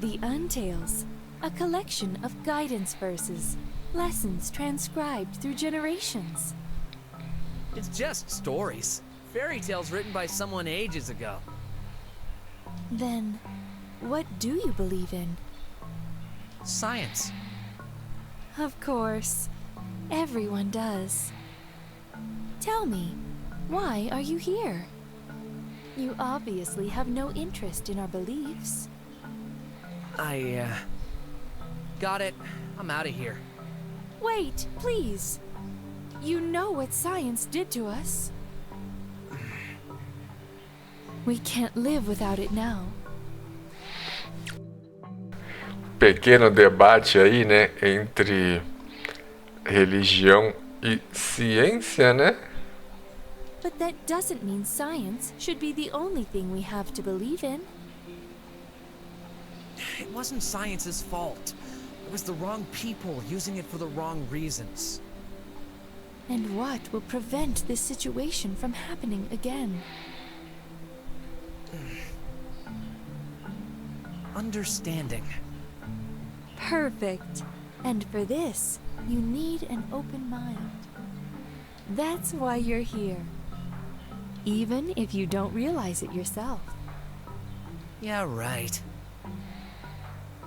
The Untales, a collection of guidance verses, lessons transcribed through generations. It's just stories. Fairy tales written by someone ages ago. Then, what do you believe in? Science. Of course. Everyone does. Tell me, why are you here? You obviously have no interest in our beliefs. Got it. I'm out of here. Wait, please. You know what science did to us. We can't live without it now. Pequeno debate aí, né, entre religião e ciência, né? But that doesn't mean science should be the only thing we have to believe in. It wasn't science's fault. It was the wrong people using it for the wrong reasons. And what will prevent this situation from happening again? Understanding. Perfect. And for this, you need an open mind. That's why you're here. Even if you don't realize it yourself. Yeah, right.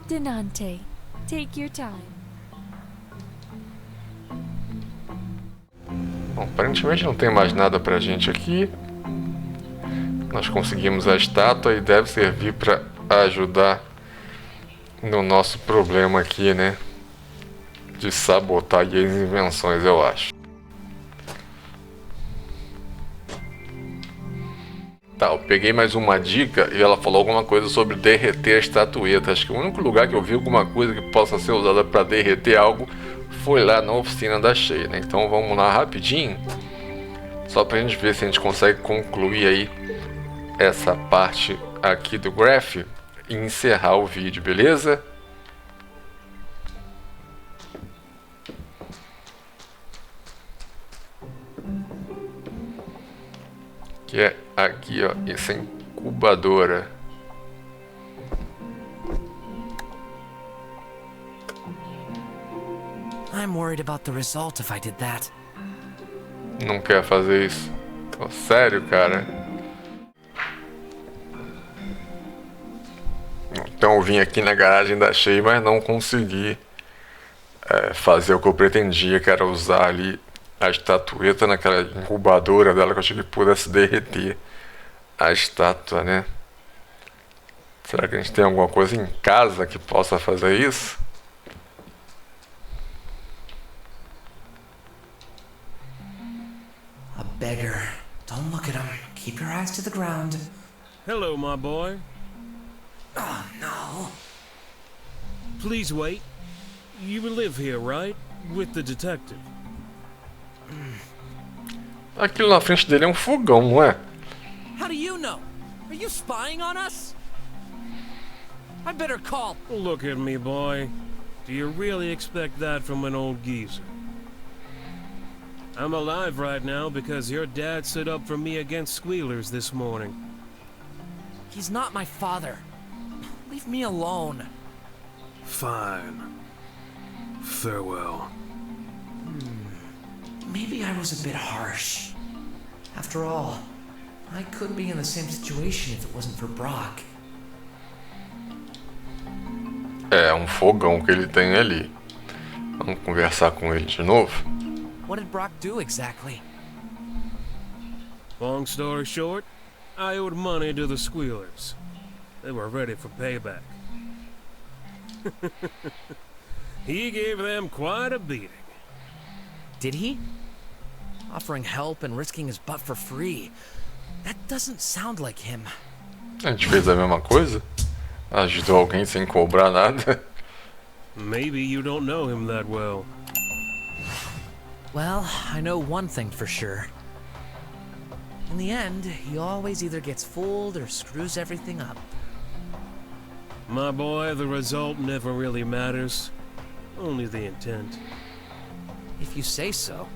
Denante, take your time. Bom, aparentemente não tem mais nada pra gente aqui. Nós conseguimos a estátua e deve servir para ajudar no nosso problema aqui, né? De sabotar as invenções, eu acho. Tá, eu peguei mais uma dica e ela falou alguma coisa sobre derreter a estatueta. Acho que o único lugar que eu vi alguma coisa que possa ser usada para derreter algo foi lá na oficina da Shea, né? Então vamos lá rapidinho, só pra gente ver se a gente consegue concluir aí essa parte aqui do Graff e encerrar o vídeo, beleza? Que é aqui, ó, essa incubadora. I'm worried about the result if I did that. Não quer fazer isso? Oh, sério, cara? Então eu vim aqui na garagem da Shea, mas não consegui fazer o que eu pretendia, que era usar ali a estatueta naquela incubadora dela, que eu achei que pudesse derreter a estátua, né? Será que a gente tem alguma coisa em casa que possa fazer isso? A beggar. Don't look at him. Keep your eyes to the ground. Hello, my boy. Oh, no. Please wait. You live here, right? With the detective. Aquilo na frente dele é um fogão, não é? How do you know? Are you spying on us? I better call. Look at me, boy. Do you really expect that from an old geezer? I'm alive right now because your dad stood up for me against squealers this morning. He's not my father. Leave me alone. Fine. Farewell. Maybe I was a bit harsh. After all, I could be in the same situation if it wasn't for Brok. É um fogão que ele tem ali. Vamos conversar com ele de novo. What did Brok do exactly? Long story short, I owed money to the squealers. They were ready for payback. He gave them quite a beating. Did he? Offering help and risking his butt for free. That doesn't sound like him. A gente fez a mesma coisa? Ajudou alguém sem cobrar nada? Maybe you don't know him that well. Well, I know one thing for sure. In the end, he always either gets fooled or screws everything up. My boy, the result never really matters. Only the intent. If you say so.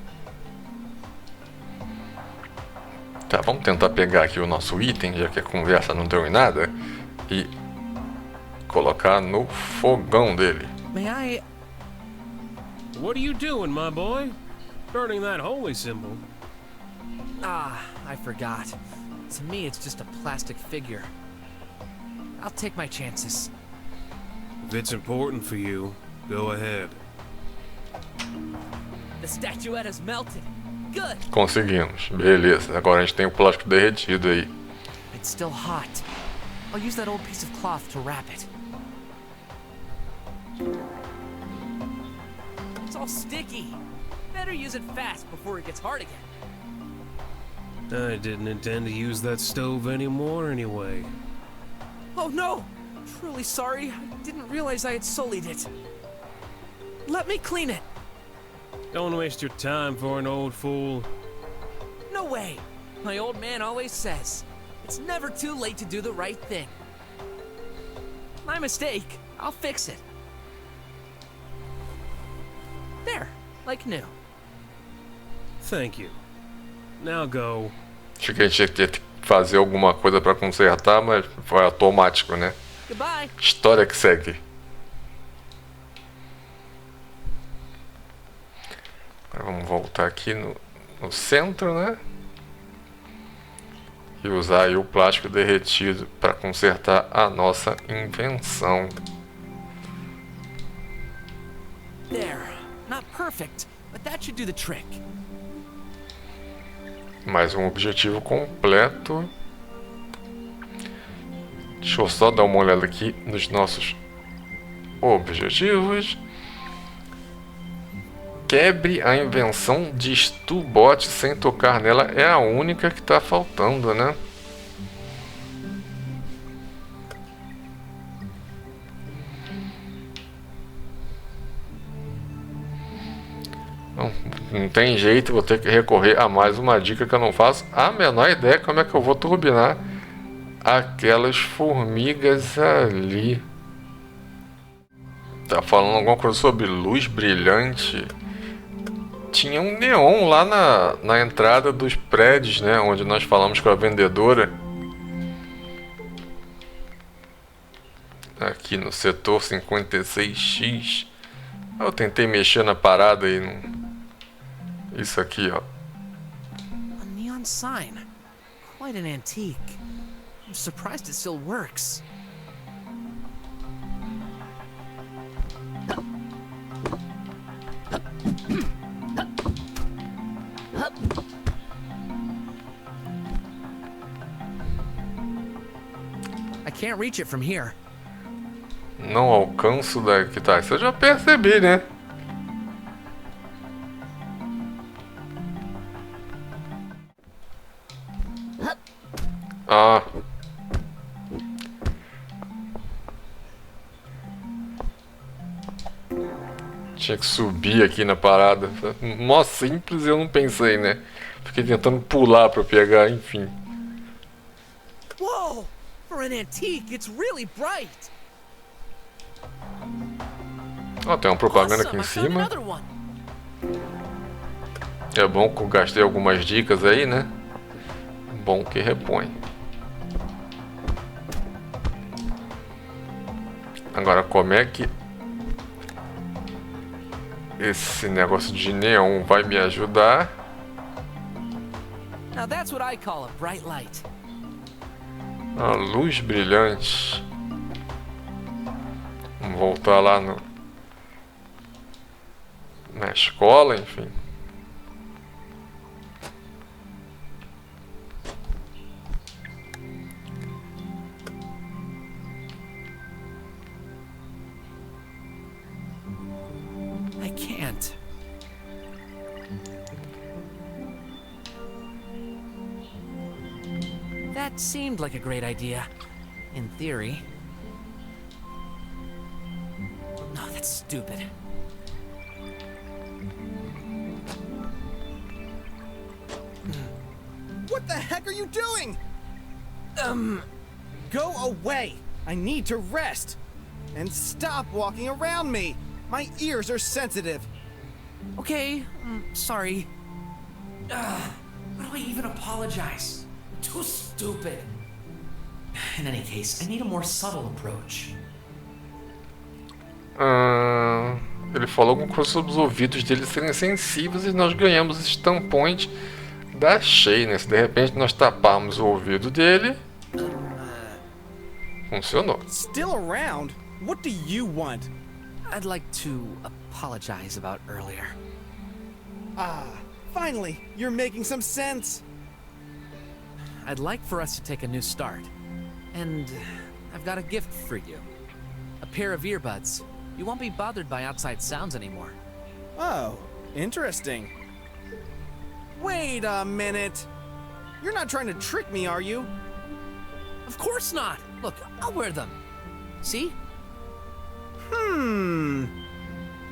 Tá, vamos tentar pegar aqui o nosso item, já que a conversa não deu em nada, e colocar no fogão dele. May I... What are you doing, my boy? Burning that holy symbol. Ah, I forgot. To me, it's just a plastic figure. I'll take my chances. If it's important for you, go ahead. The statuette has melted. Good. Conseguimos, beleza. Agora a gente tem o plástico derretido aí. It's still hot. I'll use that old piece of cloth to wrap it. It's all sticky. Better use it fast before it gets hard again. I didn't intend to use that stove anymore anyway. Oh no! Truly sorry. I didn't realize I had sullied it. Let me clean it. Don't waste your time for an old fool. No way. My old man always says, it's never too late to do the right thing. My mistake. I'll fix it. There, like new. Thank you. Now go. Achei que a gente ia ter que fazer alguma coisa para consertar, mas foi automático, né? Goodbye. História que segue. Agora vamos voltar aqui no centro, né? E usar aí o plástico derretido para consertar a nossa invenção. There. Not perfect, but that should do the trick. Mais um objetivo completo. Deixa eu só dar uma olhada aqui nos nossos objetivos. Quebre a invenção de Stubot sem tocar nela. É a única que está faltando, né? Não tem jeito, vou ter que recorrer a mais uma dica que eu não faço a menor ideia como é que eu vou turbinar aquelas formigas ali. Tá falando alguma coisa sobre luz brilhante. Tinha um neon lá na entrada dos prédios, né? Onde nós falamos com a vendedora. Aqui no setor 56X. Eu tentei mexer na parada e não... Isso aqui, ó. A neon sign. Quite an antique. I'm surprised it still works. I can't reach it from here. Não alcanço daqui, tá? Isso eu já percebi, né? Ah. Tinha que subir aqui na parada. Mó simples, eu não pensei, né? Fiquei tentando pular pra pegar, enfim. Whoa! For an antique, it's really bright. Ó, tem uma propaganda aqui em cima. É bom que eu gastei algumas dicas aí, né? Bom que repõe. Agora, como é que esse negócio de neon vai me ajudar? Now that's what I call a bright light. A luz brilhante. Vamos voltar lá na escola, enfim. I can't. That seemed like a great idea, in theory. No, that's stupid. What the heck are you doing? Go away. I need to rest. And stop walking around me. My ears are sensitive. Okay, sorry. How do I even apologize? I'm too stupid. In any case, I need a more subtle approach. Ele falou alguma coisa sobre os ouvidos dele serem sensíveis e nós ganhamos esses tampões da Shane. Se de repente nós taparmos o ouvido dele, funcionou. Still around? What do you want? I'd like to apologize about earlier. Ah, finally, you're making some sense. I'd like for us to take a new start. And I've got a gift for you. A pair of earbuds. You won't be bothered by outside sounds anymore. Oh, interesting. Wait a minute. You're not trying to trick me, are you? Of course not. Look, I'll wear them. See?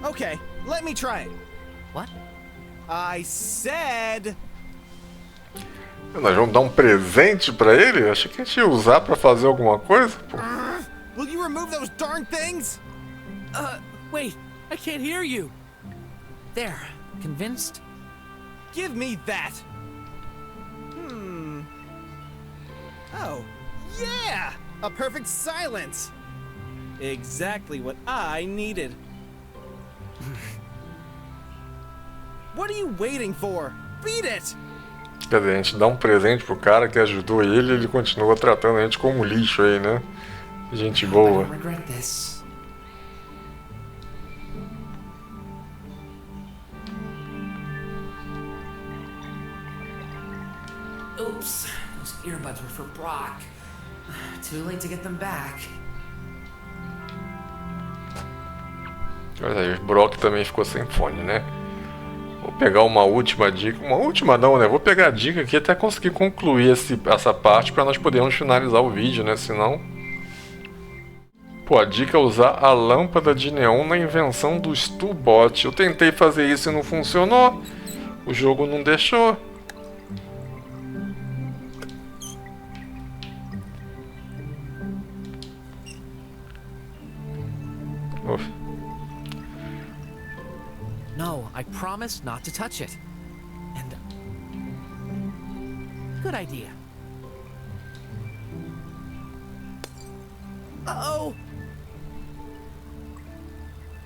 Okay, let me try it. What? I said... Nós vamos dar um presente pra ele? Achei que a gente ia usar pra fazer alguma coisa, pô. Will you remove those darn things? Wait, I can't hear you. There, convinced? Give me that. Oh, yeah! A perfect silence. Exactly what I needed. What are you waiting for? Beat it! Quer dizer, a gente dá um presente pro cara que ajudou ele e ele continua tratando a gente como lixo aí, né? Gente boa. I regret this. Oops, those earbuds were for Brok. Too late to get them back. Olha aí, o Brok também ficou sem fone, né? Vou pegar uma última dica. Uma última não, né? Vou pegar a dica aqui até conseguir concluir essa parte para nós podermos finalizar o vídeo, né? Senão... Pô, a dica é usar a lâmpada de neon na invenção do Stubot. Eu tentei fazer isso e não funcionou. O jogo não deixou. Uf. No, I promise not to touch it. And... good idea. Uh-oh!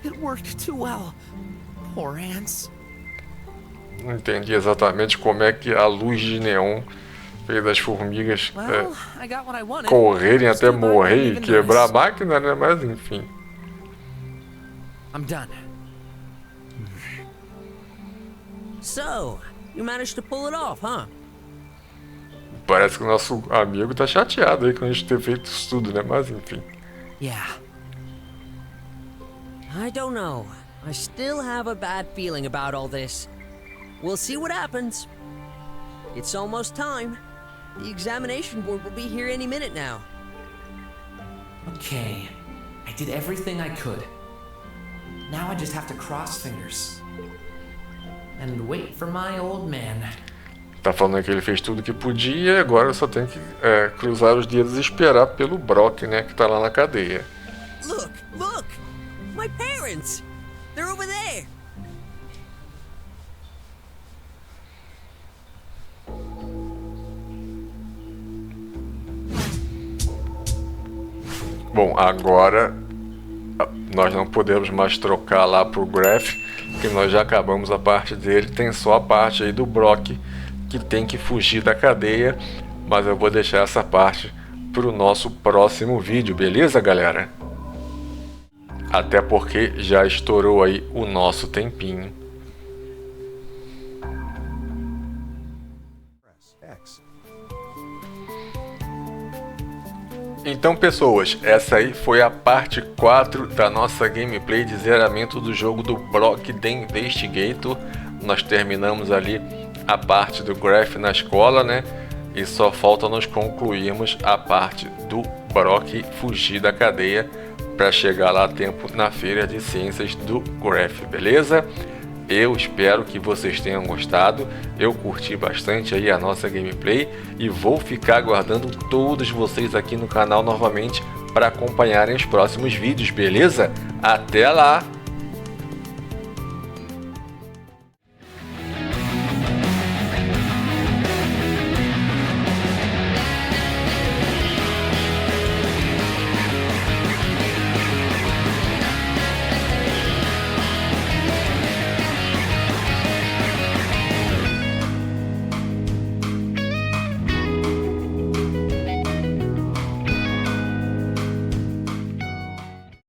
It worked too well. Poor ants. Não entendi exatamente como é que a luz de neon fez as formigas correrem até morrer e quebrar a máquina, né? Mas enfim. I'm done. So, you managed to pull it off, huh? Parece que o nosso amigo tá chateado aí com a gente ter feito isso tudo, né? Mas enfim. Yeah. I don't know. I still have a bad feeling about all this. We'll see what happens. It's almost time. The examination board will be here any minute now. Okay. I did everything I could. Now I just have to cross fingers. And wait for my old man. Tá falando que ele fez tudo que podia e agora só tem que cruzar os dedos e esperar pelo Brok, né? Que tá lá na cadeia. Look! Look! My parents! They're over there! Bom, agora nós não podemos mais trocar lá pro Graff, que nós já acabamos a parte dele. Tem só a parte aí do Brok, que tem que fugir da cadeia, mas eu vou deixar essa parte pro nosso próximo vídeo, beleza, galera? Até porque já estourou aí o nosso tempinho. Então, pessoas, essa aí foi a parte 4 da nossa gameplay de zeramento do jogo do Brok The Investigator. Nós terminamos ali a parte do Graff na escola, né? E só falta nós concluirmos a parte do Brok fugir da cadeia para chegar lá a tempo na feira de ciências do Graff, beleza? Eu espero que vocês tenham gostado. Eu curti bastante aí a nossa gameplay e vou ficar aguardando todos vocês aqui no canal novamente para acompanharem os próximos vídeos, beleza? Até lá!